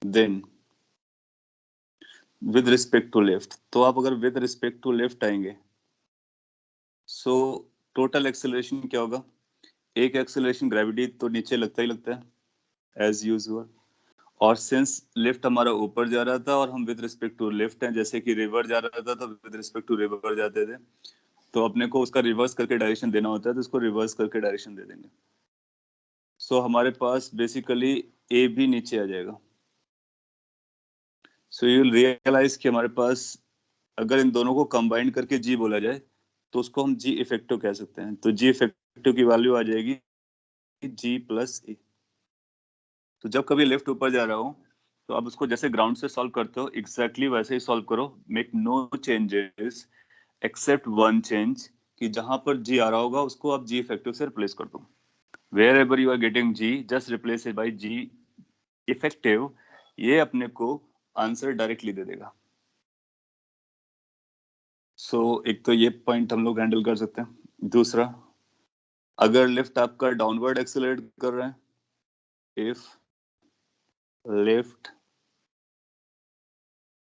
then with respect to lift, तो आप अगर विद रिस्पेक्ट टू लिफ्ट आएंगे, सो टोटल एक्सेलरेशन क्या होगा, एक एक्सेलरेशन ग्रेविटी तो नीचे लगता ही लगता है एज यूजुअल, और सिंस लिफ्ट हमारा ऊपर जा रहा था और हम विद रिस्पेक्ट टू लिफ्ट हैं, जैसे कि रिवर जा रहा था तो विद रिस्पेक्ट टू रिवर जाते थे, तो अपने को उसका रिवर्स करके डायरेक्शन देना होता है, तो उसको रिवर्स करके डायरेक्शन दे देंगे। सो हमारे पास बेसिकली ए भी नीचे आ जाएगा। सो यू विल रियलाइज कि हमारे पास अगर इन दोनों को कंबाइन करके जी बोला जाए तो उसको हम जी इफेक्टिव कह सकते हैं। तो जी इफेक्टिव की वैल्यू आ जाएगी जी प्लस ए। तो जब कभी लिफ्ट ऊपर जा रहा हो तो आप उसको जैसे ग्राउंड से सॉल्व करते हो एग्जैक्टली वैसे ही सॉल्व करो, make no changes except one change, कि जहां पर जी आ रहा होगा उसको आप जी इफेक्टिव से रिप्लेस कर दो। Wherever you are getting G, just replace it by G effective, ये अपने को आंसर डायरेक्टली दे देगा। सो एक तो ये पॉइंट हम लोग हैंडल कर सकते हैं। दूसरा, अगर लिफ्ट आपका डाउनवर्ड एक्सेलरेट कर रहा है, if lift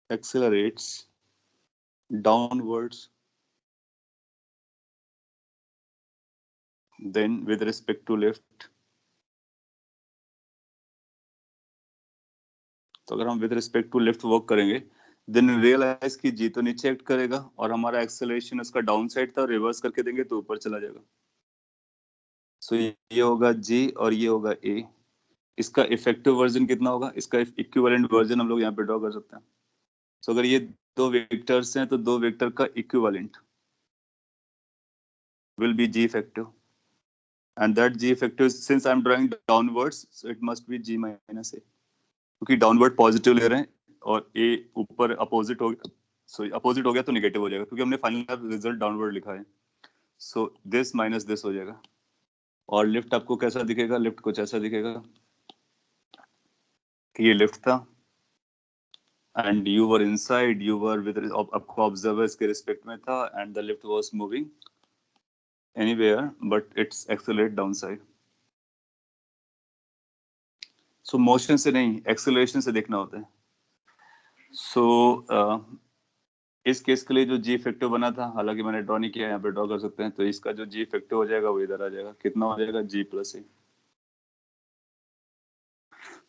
accelerates downwards, then with respect to lift, तो अगर हम with respect to lift work करेंगे देन रियलाइज कि जी तो नीचे एक्ट करेगा और हमारा एक्सेलरेशन उसका डाउन साइड था, रिवर्स करके देंगे तो ऊपर चला जाएगा। सो ये होगा जी और ये होगा ए। इसका इफेक्टिव वर्जन कितना होगा, इसका इक्विवेलेंट वर्जन हम लोग यहाँ पे ड्रॉ कर सकते हैं। सो अगर ये दो वेक्टर्स हैं तो दो वेक्टर का equivalent will be g effective, and that g effective, since I'm drawing downwards, so it must be g minus a, क्योंकि डाउनवर्ड पॉजिटिव ले रहे हैं और ए ऊपर अपोजिट हो गया, सो अपोजिट हो गया तो नेगेटिव हो जाएगा, क्योंकि हमने फाइनल रिजल्ट डाउनवर्ड लिखा है। सो दिस माइनस दिस हो जाएगा। और लिफ्ट आपको कैसा दिखेगा, लिफ्ट कुछ ऐसा दिखेगा कि ये लिफ्ट था and you were inside, you were with, आपको ऑब्जर्वर्स के रिस्पेक्ट में था, and the lift was moving anywhere but it's accelerate down side. So motion से नहीं, एक्सेलरेशन से देखना होता है। सो इस केस के लिए जो जी इफेक्टिव बना था, हालांकि मैंने ड्रॉ नहीं किया, यहाँ पे ड्रॉ कर सकते हैं, तो इसका जो जी इफेक्टिव हो जाएगा वो इधर आ जाएगा, कितना हो जाएगा, जी प्लस ए।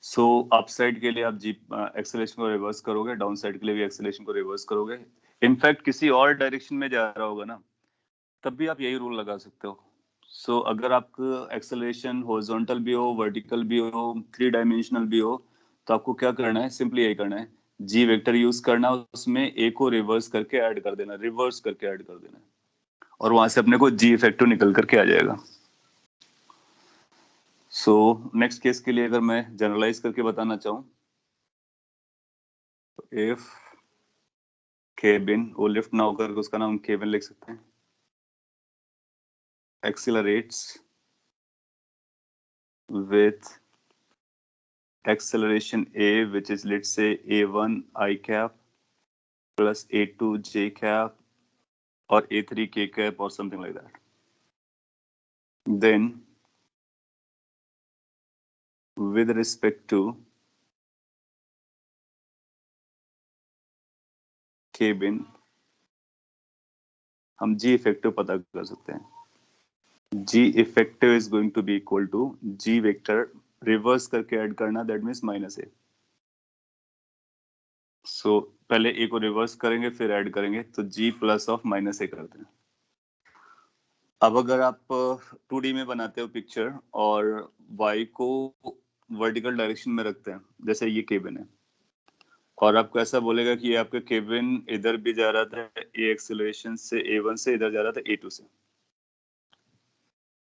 सो अप साइड के लिए आप जी एक्सेलरेशन को रिवर्स करोगे, डाउन साइड के लिए भी एक्सेलरेशन को रिवर्स करोगे। इनफैक्ट किसी और डायरेक्शन में जा रहा होगा ना, तब भी आप यही रूल लगा सकते हो। सो अगर आपका एक्सेलरेशन हॉरिजॉन्टल भी हो, वर्टिकल भी हो, थ्री डायमेंशनल भी हो, तो आपको क्या करना है, सिंपली यही करना है, जी वेक्टर यूज करना, उसमें ए को रिवर्स करके ऐड कर देना, रिवर्स करके ऐड कर देना, और वहां से अपने को जी इफेक्टिव निकल करके आ जाएगा। सो नेक्स्ट केस के लिए अगर मैं जनरलाइज करके बताना चाहूँ, तो इफ केबिन, वो लिफ्ट ना होकर उसका नाम केबिन लिख सकते हैं, accelerates with acceleration a, which is let's say a1 I cap plus a2 j cap or a3 k cap or something like that. then with respect to cabin हम जी इफेक्टिव पता कर सकते हैं। G effective is going to be equal to g vector reverse करके ऐड करना, दैट मीन्स -a। सो पहले ए को रिवर्स करेंगे फिर ऐड करेंगे, तो g प्लस ऑफ -a करते हैं। अब अगर आप 2D में बनाते हो पिक्चर और y को वर्टिकल डायरेक्शन में रखते हैं, जैसे ये केबिन है, और आपको ऐसा बोलेगा कि ये आपका केबिन इधर भी जा रहा था ए एक्सेलरेशन से a1 से, इधर जा रहा था a2 से।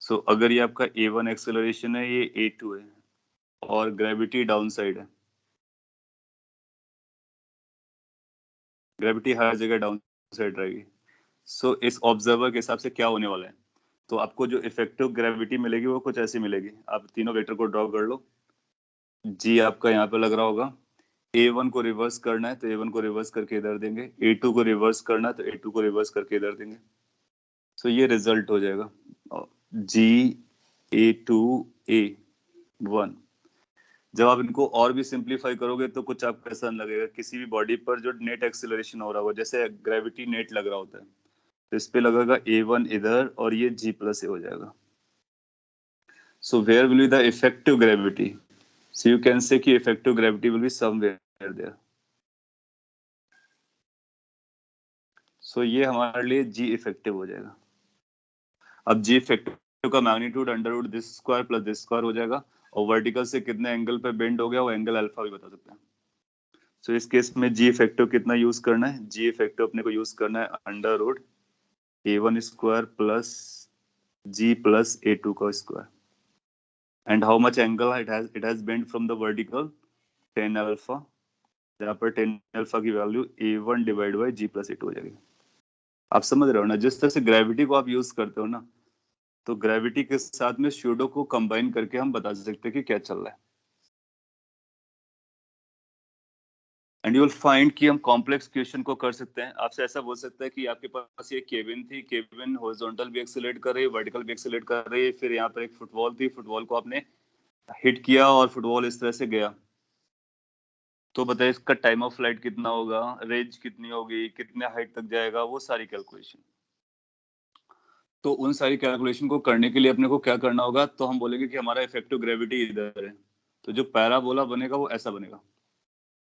सो अगर ये आपका a1 एक्सेलरेशन है, ये a2 है, और ग्रेविटी डाउन साइड है, ग्रेविटी हर जगह डाउन साइड रहेगी। सो इस ऑब्जर्वर के हिसाब से क्या होने वाला है, तो आपको जो इफेक्टिव ग्रेविटी मिलेगी वो कुछ ऐसी मिलेगी। आप तीनों वेक्टर को ड्रॉ कर लो। जी आपका यहाँ पे लग रहा होगा, a1 को रिवर्स करना है तो a1 को रिवर्स करके इधर देंगे, a2 को रिवर्स करना है तो a2 को रिवर्स करके इधर देंगे। सो ये रिजल्ट हो जाएगा GA2A1। जब आप इनको और भी सिंप्लीफाई करोगे तो कुछ आपको ऐसा लगेगा, किसी भी बॉडी पर जो नेट एक्सेलरेशन हो रहा होगा, जैसे ग्रेविटी नेट लग रहा होता है, तो इस पे लगेगा a1 इधर और ये g प्लस ए हो जाएगा। So where will be the effective gravity? So you can say कि effective gravity will be somewhere there. So ये हमारे लिए g इफेक्टिव हो जाएगा। अब g इफेक्टिव का magnitude under root this square plus this square हो जाएगा, और वर्टिकल से कितने एंगल पे बेंड हो गया वो एंगल अल्फा भी बता सकते हैं। सो इस केस में g इफेक्टिव कितना यूज करना है? g इफेक्टिव अपने को यूज करना है under root a1 square plus g plus a2 का square. And how much angle it has bent from the vertical? 10 alpha, जहाँ पर 10 अल्फा की value a1 divide by g plus a2 हो जाएगी। आप समझ रहे हो ना, जिस तरह से ग्रेविटी को आप यूज करते हो ना, तो ग्रेविटी के साथ में स्यूडो को कंबाइन करके हम बता सकते हैं कि क्या चल रहा है। एंड यू विल फाइंड कि हम कॉम्प्लेक्स क्वेश्चन को कर सकते हैं। आपसे ऐसा बोल सकता है कि आपके पास ये केबिन थी, केबिन हॉरिजॉन्टल भी एक्सेलरेट कर रही है, वर्टिकल भी एक्सेलरेट कर रही है, फिर यहाँ पर एक फुटबॉल थी, फुटबॉल को आपने हिट किया और फुटबॉल इस तरह से गया, तो बताइए इसका टाइम ऑफ फ्लाइट कितना होगा, रेंज कितनी होगी, कितने हाइट तक जाएगा, वो सारी कैलकुलेशन। तो उन सारी कैलकुलेशन को करने के लिए अपने को क्या करना होगा, तो हम बोलेंगे कि हमारा इफेक्टिव ग्रेविटी इधर है, तो जो पैराबोला बनेगा वो ऐसा बनेगा,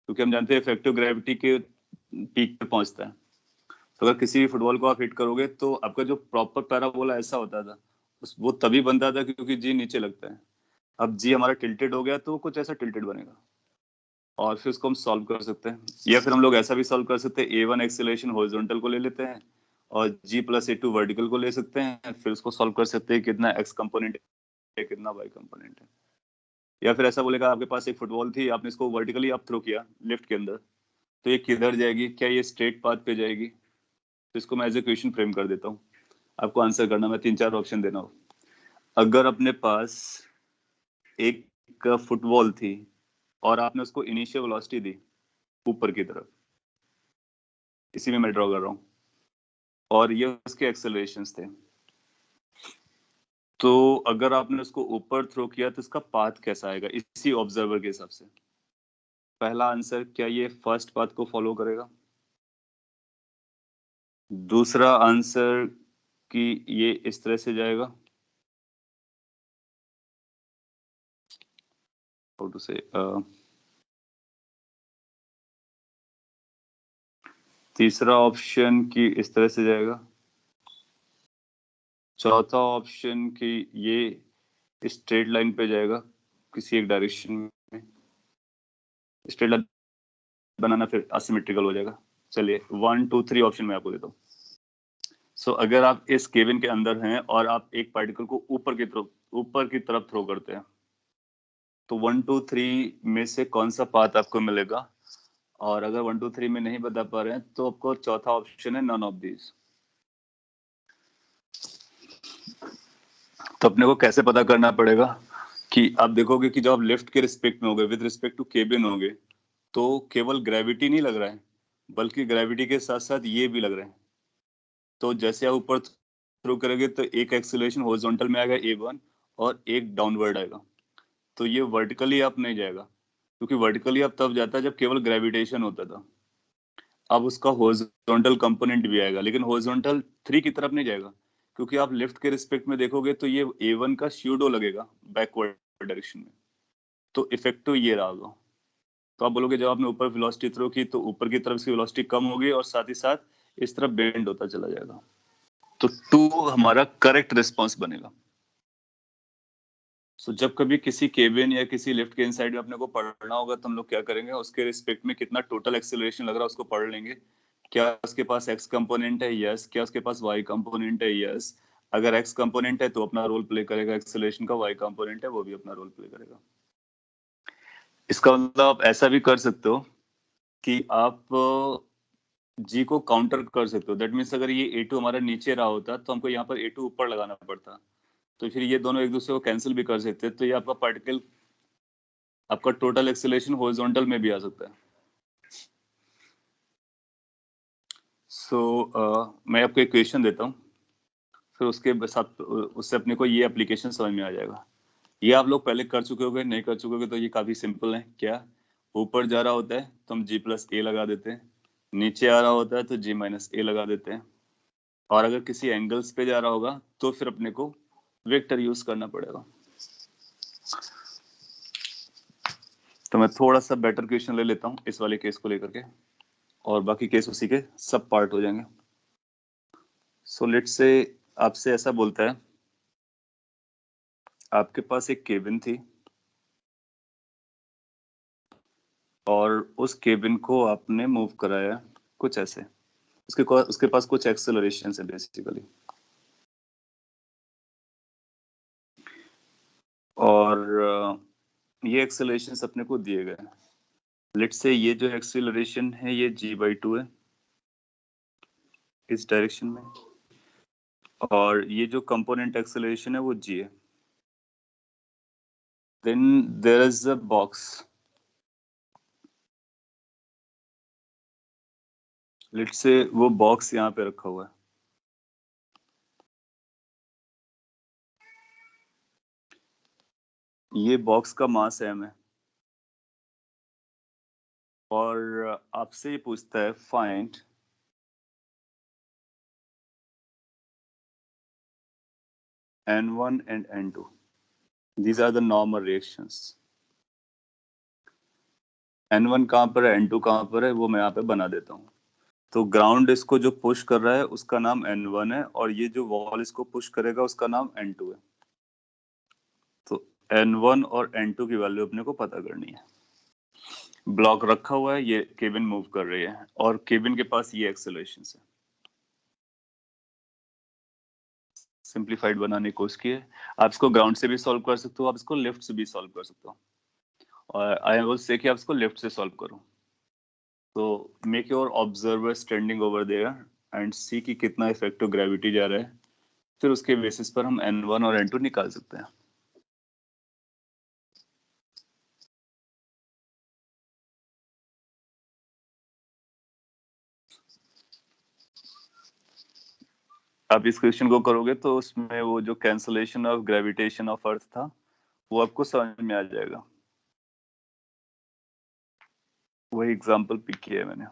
क्योंकि हम जानते हैं इफेक्टिव ग्रेविटी के पीक पे पहुंचता है। तो अगर किसी भी फुटबॉल को आप हिट करोगे तो आपका जो प्रॉपर पैराबोला ऐसा होता था, वो तभी बनता था क्योंकि जी नीचे लगता है। अब जी हमारा टिल्टेड हो गया तो कुछ ऐसा टिल्टेड बनेगा, और फिर उसको हम सॉल्व कर सकते हैं। या फिर हम लोग ऐसा भी सॉल्व कर सकते हैं, a1 एक्सेलरेशन हॉरिजॉन्टल को ले लेते हैं और g प्लस a2 वर्टिकल को ले सकते हैं, फिर उसको सॉल्व कर सकते हैं कितना x कंपोनेंट है कितना y कंपोनेंट है। या फिर ऐसा बोलेगा आपके पास एक फुटबॉल थी, आपने इसको वर्टिकली आप थ्रो किया लिफ्ट के अंदर, तो ये किधर जाएगी, क्या ये स्ट्रेट पाथ पे जाएगी? तो इसको मैं एज ए क्वेश्चन फ्रेम कर देता हूँ, आपको आंसर करना, मैं 3-4 ऑप्शन देना हो। अगर अपने पास एक फुटबॉल थी और आपने उसको इनिशियल वेलोसिटी दी ऊपर की तरफ, इसी में मैं ड्रॉ कर रहा हूँ, और ये उसके एक्सेलरेशंस थे, तो अगर आपने उसको ऊपर थ्रो किया तो इसका पाथ कैसा आएगा इसी ऑब्जर्वर के हिसाब से? पहला आंसर, क्या ये फर्स्ट पाथ को फॉलो करेगा? दूसरा आंसर कि ये इस तरह से जाएगा, हाउ टू से, तीसरा ऑप्शन कि इस तरह से जाएगा, चौथा ऑप्शन कि ये स्ट्रेट लाइन पे जाएगा किसी एक डायरेक्शन में, स्ट्रेट लाइन बनाना फिर असिमेट्रिकल हो जाएगा। चलिए 1 2 3 ऑप्शन में आपको देता हूँ। सो अगर आप इस केबिन के अंदर हैं और आप एक पार्टिकल को ऊपर की तरफ थ्रो करते हैं, तो 1 2 3 में से कौन सा पाथ आपको मिलेगा? और अगर 1 2 3 में नहीं बता पा रहे हैं तो आपको चौथा ऑप्शन है नन ऑफ दीज। तो अपने को कैसे पता करना पड़ेगा कि आप देखोगे कि जब आप लेफ्ट के रिस्पेक्ट में होगे, विद रिस्पेक्ट टू केबिन होगे, तो केवल ग्रेविटी नहीं लग रहा है, बल्कि ग्रेविटी के साथ साथ ये भी लग रहा है। तो जैसे आप ऊपर थ्रो करोगे तो एक एक्सेलरेशन हॉरिजॉन्टल में आएगा A1 और एक डाउनवर्ड आएगा, तो ये वर्टिकली अप नहीं जाएगा, क्योंकि वर्टिकली अप तब जाता है जब केवल ग्रेविटेशन होता था। अब उसका हॉरिजॉन्टल कंपोनेंट भी आएगा, लेकिन हॉरिजॉन्टल 3 की तरफ नहीं जाएगा, क्योंकि आप लिफ्ट के रिस्पेक्ट में देखोगे तो ये A1 का स्यूडो लगेगा बैकवर्ड डायरेक्शन में, तो इफेक्टिव ये रहा होगा। तो आप बोलोगे जब आपने ऊपर वेलोसिटी थ्रो की तो ऊपर की तरफ से वेलोसिटी कम होगी और साथ ही साथ इस तरफ बेंड होता चला जाएगा, तो 2 हमारा करेक्ट रिस्पॉन्स बनेगा। सो जब कभी किसी केबिन या किसी लिफ्ट के इनसाइड में अपने को पढ़ना होगा तो हम लोग क्या करेंगे, उसके रिस्पेक्ट में कितना टोटल एक्सेलरेशन लग रहा है उसको पढ़ लेंगे। क्या उसके पास एक्स कंपोनेंट है? यस। क्या उसके पास वाई कंपोनेंट है? यस। अगर एक्स कंपोनेंट है तो अपना रोल प्ले करेगा एक्सेलरेशन का, वाई कंपोनेंट है वो भी अपना रोल प्ले करेगा। इसका मतलब आप ऐसा भी कर सकते हो कि आप जी को काउंटर कर सकते हो। दैट मीन्स अगर ये A2 हमारा नीचे रहा होता तो हमको यहाँ पर A2 ऊपर लगाना पड़ता, तो फिर ये दोनों एक दूसरे को कैंसिल भी कर सकते हैं, तो ये आपका पार्टिकल, आपका टोटल एक्सेलरेशन हॉरिजॉन्टल में भी आ सकता है। मैं आपको एक क्वेश्चन देता हूँ, फिर उसके साथ उससे अपने को ये एप्लीकेशन समझ में आ जाएगा। ये आप लोग पहले कर चुके होगे, नहीं कर चुके होगे तो ये काफी सिंपल है। क्या ऊपर जा रहा होता है तो हम G+A लगा देते हैं, नीचे आ रहा होता है तो G-A लगा देते हैं, और अगर किसी एंगल्स पे जा रहा होगा तो फिर अपने को वेक्टर यूज करना पड़ेगा। तो मैं थोड़ा सा बेटर क्वेश्चन ले लेता हूँ इस वाले केस को लेकर के, और बाकी केस उसी के सब पार्ट हो जाएंगे। सो लेट्स से आपसे ऐसा बोलता है, आपके पास एक केबिन थी और उस केबिन को आपने मूव कराया कुछ ऐसे, उसके पास कुछ एक्सेलरेशन है बेसिकली, और ये एक्सेलरेशन अपने को दिए गए। लेट्स से ये जो एक्सेलरेशन है ये G/2 है इस डायरेक्शन में, और ये जो कंपोनेंट एक्सेलरेशन है वो G है। Then there is a box, let's say वो बॉक्स यहाँ पे रखा हुआ है, ये बॉक्स का मास m है, और आपसे ये पूछता है find N1 and N2, these are the normal reactions। N1 कहाँ पर है, N2 कहाँ पर है, वो मैं यहाँ पे बना देता हूँ। तो ग्राउंड इसको जो पुश कर रहा है उसका नाम N1 है, और ये जो वॉल इसको पुश करेगा उसका नाम N2 है। तो N1 और N2 की वैल्यू अपने को पता करनी है। ब्लॉक रखा हुआ है, ये केबिन मूव कर रही है, और केबिन के पास ये एक्सेलरेशन है। सिंप्लीफाइड बनाने की कोशिश की है। आप इसको ग्राउंड से भी सॉल्व कर सकते हो, आप इसको लेफ्ट से भी सॉल्व कर सकते हो, और आई विल से कि आप इसको लेफ्ट से सॉल्व करो। तो make your observer standing over there and see कि कितना इफेक्टिव ग्रेविटी जा रहा है, फिर उसके बेसिस पर हम N1 और N2 निकाल सकते हैं। आप इस क्वेश्चन को करोगे तो उसमें वो जो cancellation of gravitation of earth था वो आपको समझ में आ जाएगा। वही एग्जांपल पिक किया है मैंने।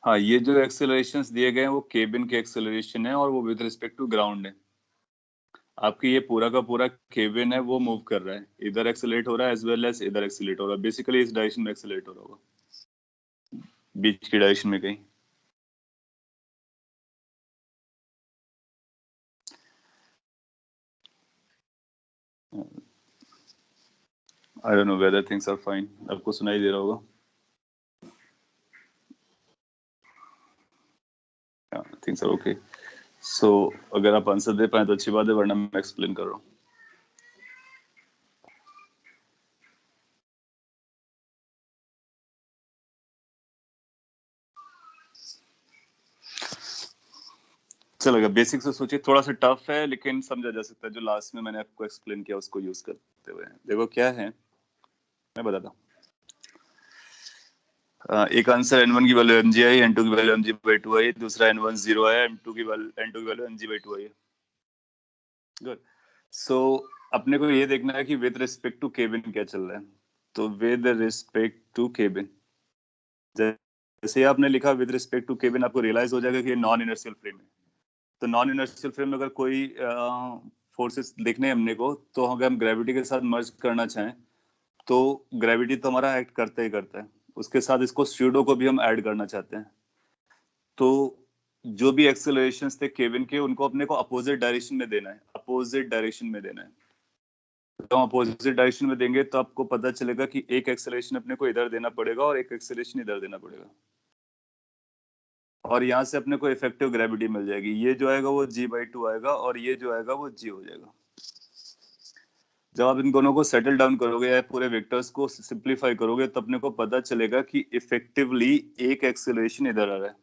हाँ, ये जो एक्सेलरेशंस दिए गए हैं वो केबिन के एक्सेलरेशन है, और वो विद रिस्पेक्ट टू ग्राउंड है। आपकी ये पूरा का पूरा केबिन है वो मूव कर रहा है, इधर एक्सेलरेट हो रहा है एज वेल एज इधर एक्सेलरेट हो रहा है, बेसिकली इस डायरेक्शन में एक्सेलरेट हो रहा होगा, बीच की डायरेक्शन में कहीं। I don't know whether things are fine, आपको सुनाई दे रहा होगा। Things are okay. सो अगर आप आंसर दे पाए तो अच्छी बात है, वरना मैं एक्सप्लेन कर रहा हूँ। चलेगा, बेसिक से सोचिए, थोड़ा सा टफ है लेकिन समझा जा सकता है। जो लास्ट में मैंने आपको एक्सप्लेन किया उसको यूज करते हुए देखो क्या है, मैं बताता हूँ। एक आंसर n1 की वैल्यू mg आई, n2 की वैल्यू mg/2 आई, दूसरा n1 0 है, n2 की वैल्यू mg/2 आई। गुड। सो अपने को ये देखना है कि विद रिस्पेक्ट टू केबिन क्या चल रहा है। तो विद रिस्पेक्ट टू केबिन, जैसे ही आपने लिखा विद रिस्पेक्ट टू केबिन, आपको रियलाइज हो जाएगा कि ये नॉन इनर्शियल फ्रेम है। तो नॉन इनर्शियल फ्रेम में अगर कोई फोर्सेस देखने हैं हमने को, तो अगर हम ग्रेविटी के साथ मर्ज करना चाहें तो ग्रेविटी तो हमारा एक्ट करता ही करता है, उसके साथ इसको स्यूडो को भी हम ऐड करना चाहते हैं। तो जो भी एक्सेलरेशंस थे केविन के, उनको अपने को अपोजिट डायरेक्शन में देना है, अपोजिट डायरेक्शन में देना है। तो हम अपोजिट डायरेक्शन में देंगे तो आपको पता चलेगा कि एक एक्सेलरेशन अपने को इधर देना पड़ेगा और एक एक्सेलरेशन इधर देना पड़ेगा, और यहाँ से अपने को इफेक्टिव ग्रेविटी मिल जाएगी। ये जो आएगा वो g/2 आएगा और ये जो आएगा वो g हो जाएगा। जब आप इन दोनों को सेटल डाउन करोगे या पूरे वेक्टर्स को सिंप्लीफाई करोगे तो अपने को पता चलेगा कि इफेक्टिवली एक एक्सेलरेशन इधर आ रहा है,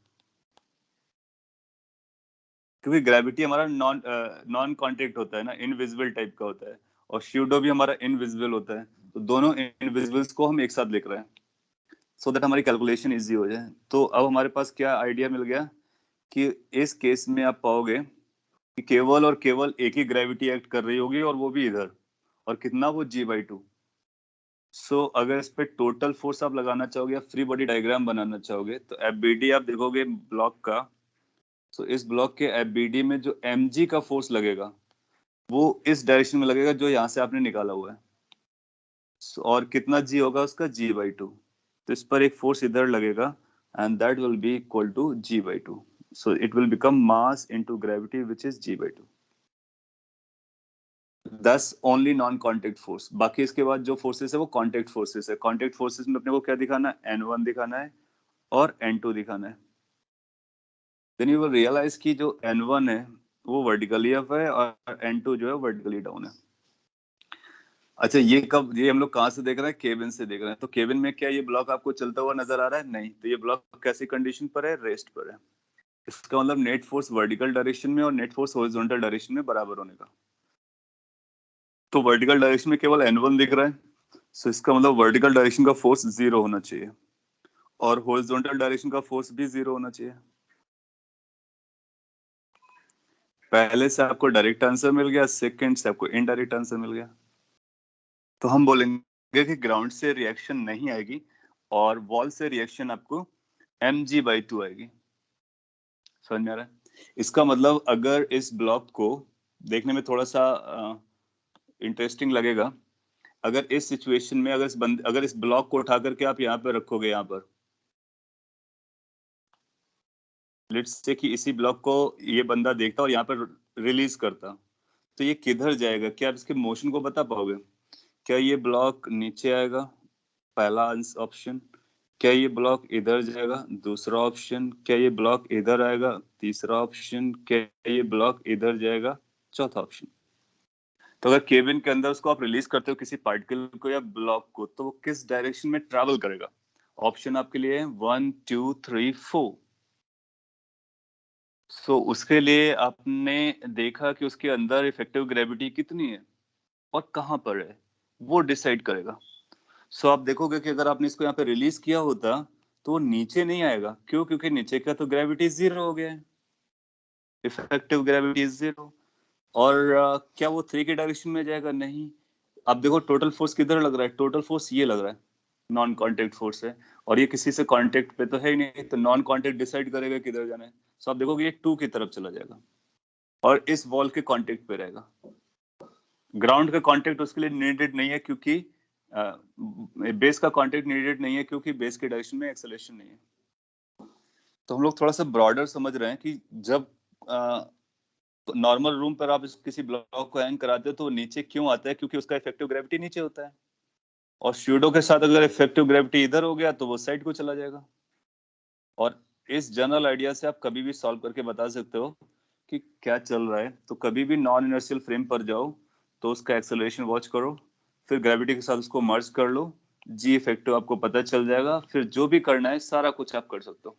क्योंकि ग्रेविटी हमारा नॉन कॉन्टेक्ट होता है ना, इनविजिबल टाइप का होता है, और स्यूडो भी हमारा इनविजिबल होता है। तो दोनों इनविजिबल्स को हम एक साथ लिख रहे हैं सो दैट हमारी कैलकुलेशन इजी हो जाए। तो अब हमारे पास क्या आइडिया मिल गया कि इस केस में आप पाओगे कि केवल और केवल एक ही ग्रेविटी एक्ट कर रही होगी, और वो भी इधर, और कितना, वो g/2। सो अगर इस पे टोटल फोर्स आप लगाना चाहोगे या फ्री बॉडी डायग्राम बनाना चाहोगे तो एफबीडी आप देखोगे ब्लॉक का। सो इस ब्लॉक के एफबीडी में जो mg का फोर्स लगेगा वो इस डायरेक्शन में लगेगा जो यहाँ से आपने निकाला हुआ है। और कितना g होगा उसका, g/2। तो इस पर एक फोर्स इधर लगेगा and that will be equal to g/2। So it will become mass into gravity which is g/2। 10 only non contact force, बाकी इसके बाद जो फोर्सेस है वो कॉन्टेक्ट फोर्सेस है। कॉन्टेक्ट फोर्सेस में अपने को क्या दिखाना है, n1 दिखाना है और n2 दिखाना है। देन यू विल रियलाइज कि जो n1 है वो वर्टिकली अप है और n2 जो है वर्टिकली डाउन है। अच्छा, ये कब, ये हम लोग कहाँ से देख रहे हैं, केबिन से देख रहे हैं। तो केबिन में क्या ये ब्लॉक आपको चलता हुआ नजर आ रहा है? नहीं। तो ये ब्लॉक कैसी कंडीशन पर है, रेस्ट पर है। इसका मतलब नेट फोर्स वर्टिकल डायरेक्शन में और नेट फोर्स हॉरिजॉन्टल डायरेक्शन में बराबर होने का। तो वर्टिकल डायरेक्शन में केवल n1 दिख रहा है, सो इसका मतलब वर्टिकल डायरेक्शन का फोर्स 0 होना चाहिए और हॉरिजॉन्टल डायरेक्शन का फोर्स भी 0 होना चाहिए। पहले से आपको डायरेक्ट आंसर मिल गया, सेकंड से आपको इनडायरेक्ट आंसर मिल गया। तो हम बोलेंगे कि ग्राउंड से रिएक्शन नहीं आएगी और वॉल से रिएक्शन आपको mg/2 आएगी। समझ में आ रहा है? इसका मतलब अगर इस ब्लॉक को देखने में थोड़ा सा इंटरेस्टिंग लगेगा, अगर इस सिचुएशन में अगर इस ब्लॉक को उठा करके आप यहाँ पे रखोगे, यहाँ पर लेट्स से कि इसी ब्लॉक को ये बंदा देखता और यहाँ पर रिलीज करता, तो ये किधर जाएगा? क्या आप इसके मोशन को बता पाओगे? क्या ये ब्लॉक नीचे आएगा? पहला ऑप्शन। क्या ये ब्लॉक इधर जाएगा? दूसरा ऑप्शन। क्या ये ब्लॉक इधर आएगा? तीसरा ऑप्शन। क्या ये ब्लॉक इधर जाएगा? चौथा ऑप्शन। तो अगर केबिन के अंदर उसको आप रिलीज करते हो किसी पार्टिकल को या ब्लॉक को, तो वो किस डायरेक्शन में ट्रैवल करेगा? ऑप्शन आपके लिए 1 2 3 4। सो उसके लिए आपने देखा कि उसके अंदर इफेक्टिव ग्रेविटी कितनी है और कहां पर है, वो डिसाइड करेगा। सो आप देखोगे कि अगर आपने इसको यहाँ पे रिलीज किया होता तो वो नीचे नहीं आएगा। क्यों? क्योंकि नीचे का तो ग्रेविटी 0 हो गया है, इफेक्टिव ग्रेविटी 0। और क्या वो 3 के डायरेक्शन में जाएगा? नहीं। अब देखो टोटल फोर्स किधर लग रहा है, टोटल फोर्स ये लग रहा है, नॉन कांटेक्ट फोर्स है, और ये किसी से कांटेक्ट पे तो है ही नहीं, तो नॉन कांटेक्ट डिसाइड करेगा किधर जाना है। सो आप देखोगे ये 2 की तरफ चला जाएगा और इस वॉल के कांटेक्ट पे रहेगा। ग्राउंड का कांटेक्ट उसके लिए नीडेड नहीं है, क्योंकि बेस का कांटेक्ट नीडेड नहीं है, क्योंकि बेस के डायरेक्शन में एक्सेलरेशन नहीं है। तो हम लोग थोड़ा सा ब्रॉडर समझ रहे हैं कि जब नॉर्मल रूम पर आप किसी ब्लॉक को हैंग कराते हो तो वो नीचे क्यों आता है, क्योंकि उसका इफेक्टिव ग्रेविटी नीचे होता है, और स्यूडो के साथ अगर इफेक्टिव ग्रेविटी इधर हो गया तो वो साइड को चला जाएगा। और इस जनरल आइडिया से आप कभी भी सॉल्व करके बता सकते हो कि क्या चल रहा है। तो कभी भी नॉन इनर्शियल फ्रेम पर जाओ तो उसका एक्सेलरेशन वॉच करो, फिर ग्रेविटी के साथ उसको मर्ज कर लो, जी इफेक्टिव आपको पता चल जाएगा, फिर जो भी करना है सारा कुछ आप कर सकते हो।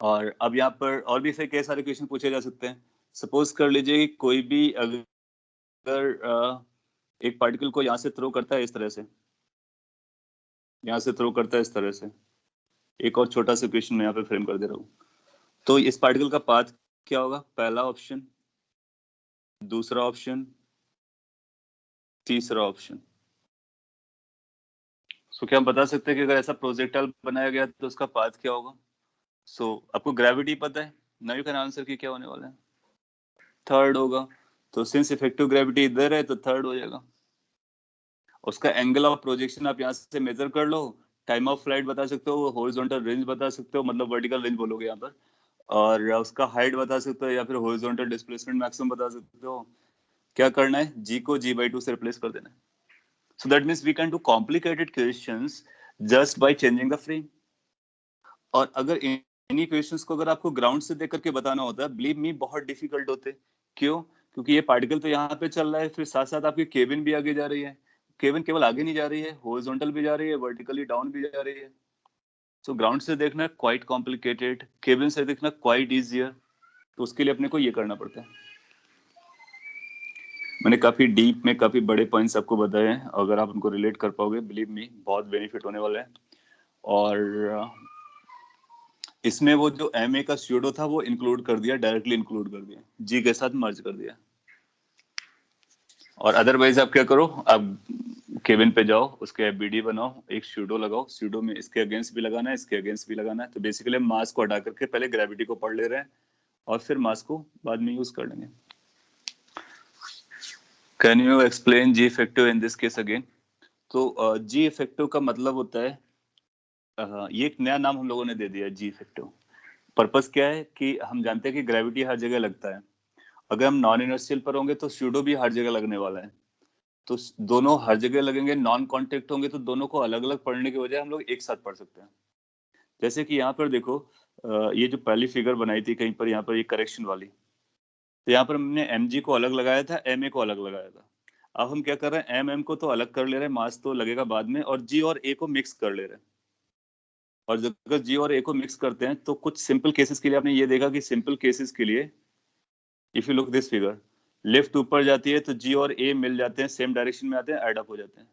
और अब यहाँ पर और भी से कई सारे क्वेश्चन पूछे जा सकते हैं। सपोज कर लीजिए कि कोई भी अगर एक पार्टिकल को यहाँ से थ्रो करता है इस तरह से, यहाँ से थ्रो करता है इस तरह से, एक और छोटा सा क्वेश्चन मैं यहाँ पे फ्रेम कर दे रहा हूँ। तो इस पार्टिकल का पाथ क्या होगा? पहला ऑप्शन, दूसरा ऑप्शन, तीसरा ऑप्शन। सो क्या हम बता सकते हैं कि अगर ऐसा प्रोजेक्टाइल बनाया गया तो उसका पाथ क्या होगा? सो आपको ग्रेविटी पता है, नाउ यू कैन आंसर कि क्या होने वाला है। थर्ड होगा। तो सिंस इफेक्टिव ग्रेविटी इधर है तो थर्ड हो जाएगा। उसका एंगल ऑफ प्रोजेक्शन आप यहाँ से मेजर कर लो, टाइम ऑफ फ्लाइट बता सकते हो, हॉरिजॉन्टल रेंज बता सकते हो, मतलब वर्टिकल रेंज बोलोगे यहाँ पर, और उसका हाइट बता सकते हो या फिर हॉरिजॉन्टल डिस्प्लेसमेंट मैक्सिमम बता सकते हो। क्या करना है? जी को g/2 से रिप्लेस कर देना है। So that means we can do complicated questions just by changing the frame. और अगर इन्हीं क्वेश्चंस को अगर आपको ग्राउंड से देख करके बताना होता है, बिलीव मी बहुत डिफिकल्ट होते। क्यों? क्योंकि ये पार्टिकल तो यहाँ पे चल रहा है, फिर साथ साथ आपकी केबिन भी आगे जा रही है। केबिन केवल आगे नहीं जा रही है, हॉरिजॉन्टल भी जा रही है, वर्टिकली डाउन भी जा रही है। सो ग्राउंड से देखना क्वाइट कॉम्प्लिकेटेड, केबिन से देखना क्वाइट इजियर। तो उसके लिए अपने को ये करना पड़ता है। मैंने काफी डीप में काफी बड़े पॉइंट्स आपको बताए हैं, अगर आप उनको रिलेट कर पाओगे, बिलीव मी बहुत बेनिफिट होने वाला है। और इसमें वो जो MA का स्यूडो था वो इंक्लूड कर दिया, डायरेक्टली इंक्लूड कर दिया, जी के साथ मर्ज कर दिया। और अदरवाइज आप क्या करो, आप केबिन पे जाओ, उसके एफबीडी बनाओ, एक स्यूडो लगाओ, स्यूडो में इसके अगेंस्ट भी लगाना है, इसके अगेंस्ट भी लगाना है। तो बेसिकली हम मास को हटा करके पहले ग्रेविटी को पढ़ ले रहे हैं और फिर मास को बाद में यूज कर लेंगे। Can you explain G effective in this case again? तो जी इफेक्टिव का मतलब होता है, ये एक नया नाम हम लोगों ने दे दिया, जी इफेक्टिव। पर्पस क्या है कि हम जानते हैं कि ग्रेविटी हर जगह लगता है। अगर हम नॉन इनर्शियल पर होंगे तो स्यूडो भी हर जगह लगने वाला है। तो दोनों हर जगह लगेंगे, नॉन कांटेक्ट होंगे तो दोनों को अलग अलग पढ़ने की बजाय हम लोग एक साथ पढ़ सकते हैं। जैसे कि यहाँ पर देखो, ये जो पहली फिगर बनाई थी कहीं पर, यहाँ पर ये करेक्शन वाली, तो यहाँ पर हमने mg को अलग लगाया था, ma को अलग लगाया था। अब हम क्या कर रहे हैं, mm को तो अलग कर ले रहे हैं, मास तो लगेगा बाद में, और g और a को मिक्स कर ले रहे हैं। और जब अगर g और a को मिक्स करते हैं तो कुछ सिंपल केसेस के लिए आपने ये देखा कि सिंपल केसेस के लिए if you look this figure, left ऊपर जाती है तो g और a मिल जाते हैं, सेम डायरेक्शन में आते हैं, एड अप हो जाते हैं।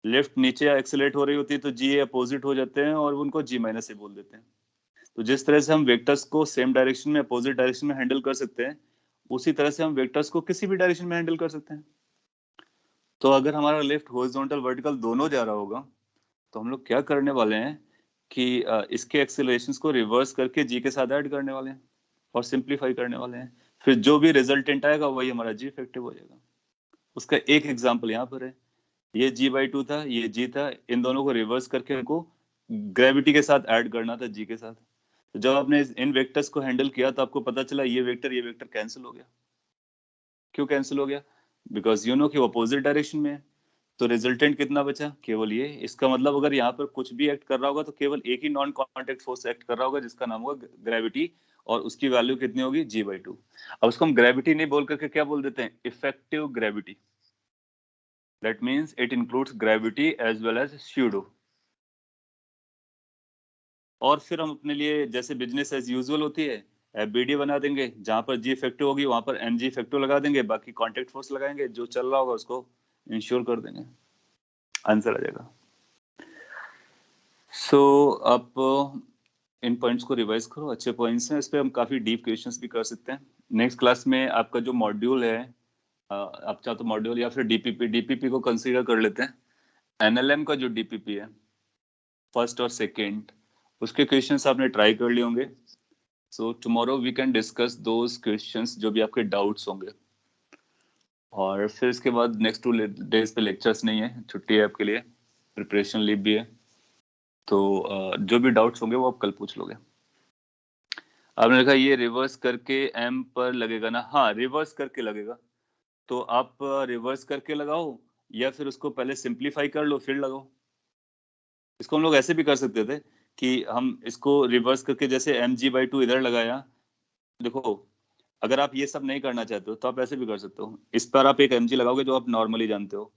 लेफ्ट नीचे एक्सेलरेट हो रही होती है तो g a अपोजिट हो जाते हैं और उनको g माइनस ए बोल देते हैं। तो जिस तरह से हम वेक्टर्स को सेम डायरेक्शन में अपोजिट डायरेक्शन में हैंडल कर सकते हैं, उसी तरह से हम वेक्टर्स को किसी भी डायरेक्शन में हैंडल कर सकते हैं। तो अगर हमारा लेफ्ट हॉरिजॉन्टल वर्टिकल दोनों जा रहा होगा तो हम लोग क्या करने वाले हैं कि इसके एक्सेलरेशंस को रिवर्स करके जी के साथ ऐड करने वाले हैं और सिंप्लीफाई करने वाले हैं। फिर जो भी रिजल्टेंट आएगा वही हमारा जी इफेक्टिव हो जाएगा। उसका एक एग्जांपल यहाँ पर है, ये g/2 था, ये g था, इन दोनों को रिवर्स करके हमको ग्रेविटी के साथ ऐड करना था g के साथ। तो जब आपने इन वेक्टर्स को हैंडल किया तो आपको पता चला ये वेक्टर कैंसिल हो गया। क्यों कैंसिल हो गया? बिकॉज यू नो कि वो अपोजिट डायरेक्शन में है। तो रिजल्टेंट कितना बचा? केवल ये। इसका मतलब अगर यहाँ पर कुछ भी एक्ट कर रहा होगा तो केवल एक ही नॉन कॉन्टेक्ट फोर्स एक्ट कर रहा होगा जिसका नाम होगा ग्रेविटी, और उसकी वैल्यू कितनी होगी? g/2। अब उसको हम ग्रेविटी नहीं बोल करके क्या बोल देते हैं? Effective gravity. That means it includes gravity as well as pseudo. और फिर हम अपने लिए जैसे बिजनेस एज यूजुअल होती है, एफबीडी बना देंगे, जहां पर जी इफेक्टिव होगी वहां पर mg इफेक्टिव लगा देंगे, बाकी कॉन्टेक्ट फोर्स लगाएंगे, जो चल रहा होगा उसको इंश्योर कर देंगे, आंसर आ जाएगा। सो आप इन पॉइंट्स को रिवाइज करो, अच्छे पॉइंट्स हैं, इस पे हम काफी डीप क्वेश्चंस भी कर सकते हैं। नेक्स्ट क्लास में आपका जो मॉड्यूल है, आप चाहो तो मॉड्यूल या फिर डीपीपी को कंसीडर कर लेते हैं। एनएलएम का जो डीपीपी है फर्स्ट और सेकेंड, उसके क्वेश्चंस आपने ट्राई कर लिए होंगे। So tomorrow we can discuss those questions जो भी आपके डाउट्स होंगे। और फिर इसके बाद नेक्स्ट 2 डेज पे लेक्चर्स नहीं है, छुट्टी है आपके लिए, प्रिपरेशन लीव भी है। तो जो भी डाउट्स होंगे वो आप कल पूछ लोगे। आपने देखा ये रिवर्स करके एम पर लगेगा ना? हाँ, रिवर्स करके लगेगा। तो आप रिवर्स करके लगाओ या फिर उसको पहले सिंप्लीफाई कर लो फिर लगाओ। इसको हम लोग ऐसे भी कर सकते थे कि हम इसको रिवर्स करके जैसे mg/2 इधर लगाया। देखो, अगर आप ये सब नहीं करना चाहते हो तो आप ऐसे भी कर सकते हो, इस पर आप एक mg लगाओगे जो आप नॉर्मली जानते हो,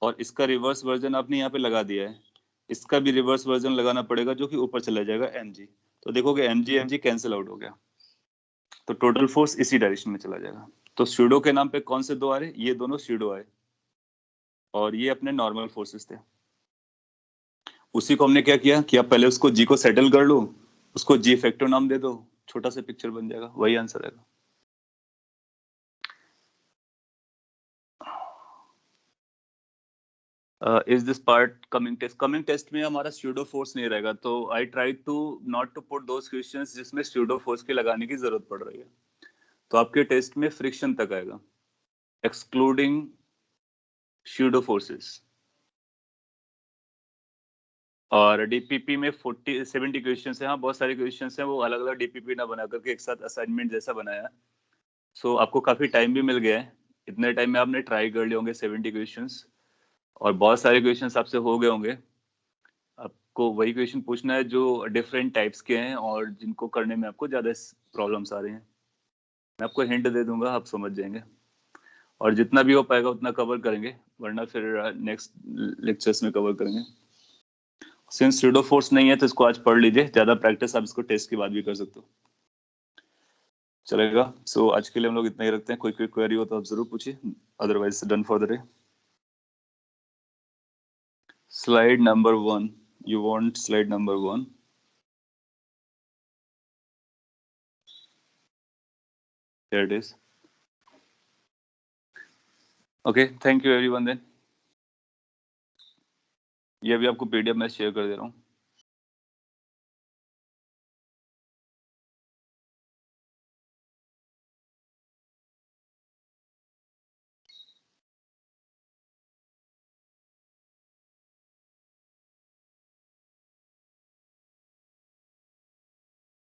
और इसका रिवर्स वर्जन आपने यहाँ पे लगा दिया है, इसका भी रिवर्स वर्जन लगाना पड़ेगा जो कि ऊपर चला जाएगा mg। तो देखोगे mg कैंसिल आउट हो गया, तो टोटल फोर्स इसी डायरेक्शन में चला जाएगा। तो स्यूडो के नाम पे कौन से दो आ रहे? ये दोनों स्यूडो आए, और ये अपने नॉर्मल फोर्सेस थे। उसी को हमने क्या किया कि आप पहले उसको जी को सेटल कर लो, उसको जी फैक्टर नाम दे दो, छोटा सा पिक्चर बन जाएगा, वही आंसर आएगा। Is this part coming test? Coming test में हमारा स्यूडो फोर्स नहीं रहेगा, तो I try to not to put those questions जिसमें स्यूडो फोर्स के लगाने की जरूरत पड़ रही है। तो आपके टेस्ट में फ्रिक्शन तक आएगा, एक्सक्लूडिंग स्यूडो फोर्सेस। और डीपीपी में 70 क्वेश्चंस हैं। हाँ, बहुत सारे क्वेश्चंस हैं, वो अलग अलग डीपीपी ना बना करके एक साथ असाइनमेंट जैसा बनाया। सो आपको काफी टाइम भी मिल गया है, इतने टाइम में आपने ट्राई कर लिए होंगे 70 क्वेश्चंस, और बहुत सारे क्वेश्चंस आपसे हो गए होंगे। आपको वही क्वेश्चन पूछना है जो डिफरेंट टाइप्स के हैं और जिनको करने में आपको ज्यादा प्रॉब्लम्स आ रही हैं। मैं आपको हिंट दे दूंगा, आप समझ जाएंगे, और जितना भी हो पाएगा उतना कवर करेंगे, वरना फिर नेक्स्ट लेक्चर्स में कवर करेंगे। सिंस स्यूडो फोर्स नहीं है तो इसको आज पढ़ लीजिए, ज्यादा प्रैक्टिस आप इसको टेस्ट के बाद भी कर सकते हो, चलेगा। सो आज के लिए हम लोग इतना ही रखते हैं। कोई क्वेरी हो तो आप जरूर पूछिए, otherwise done for the day. Slide number 1, you want slide number 1? Here it is. Okay, thank you everyone then। ये भी आपको पीडीएफ में शेयर कर दे रहा हूँ।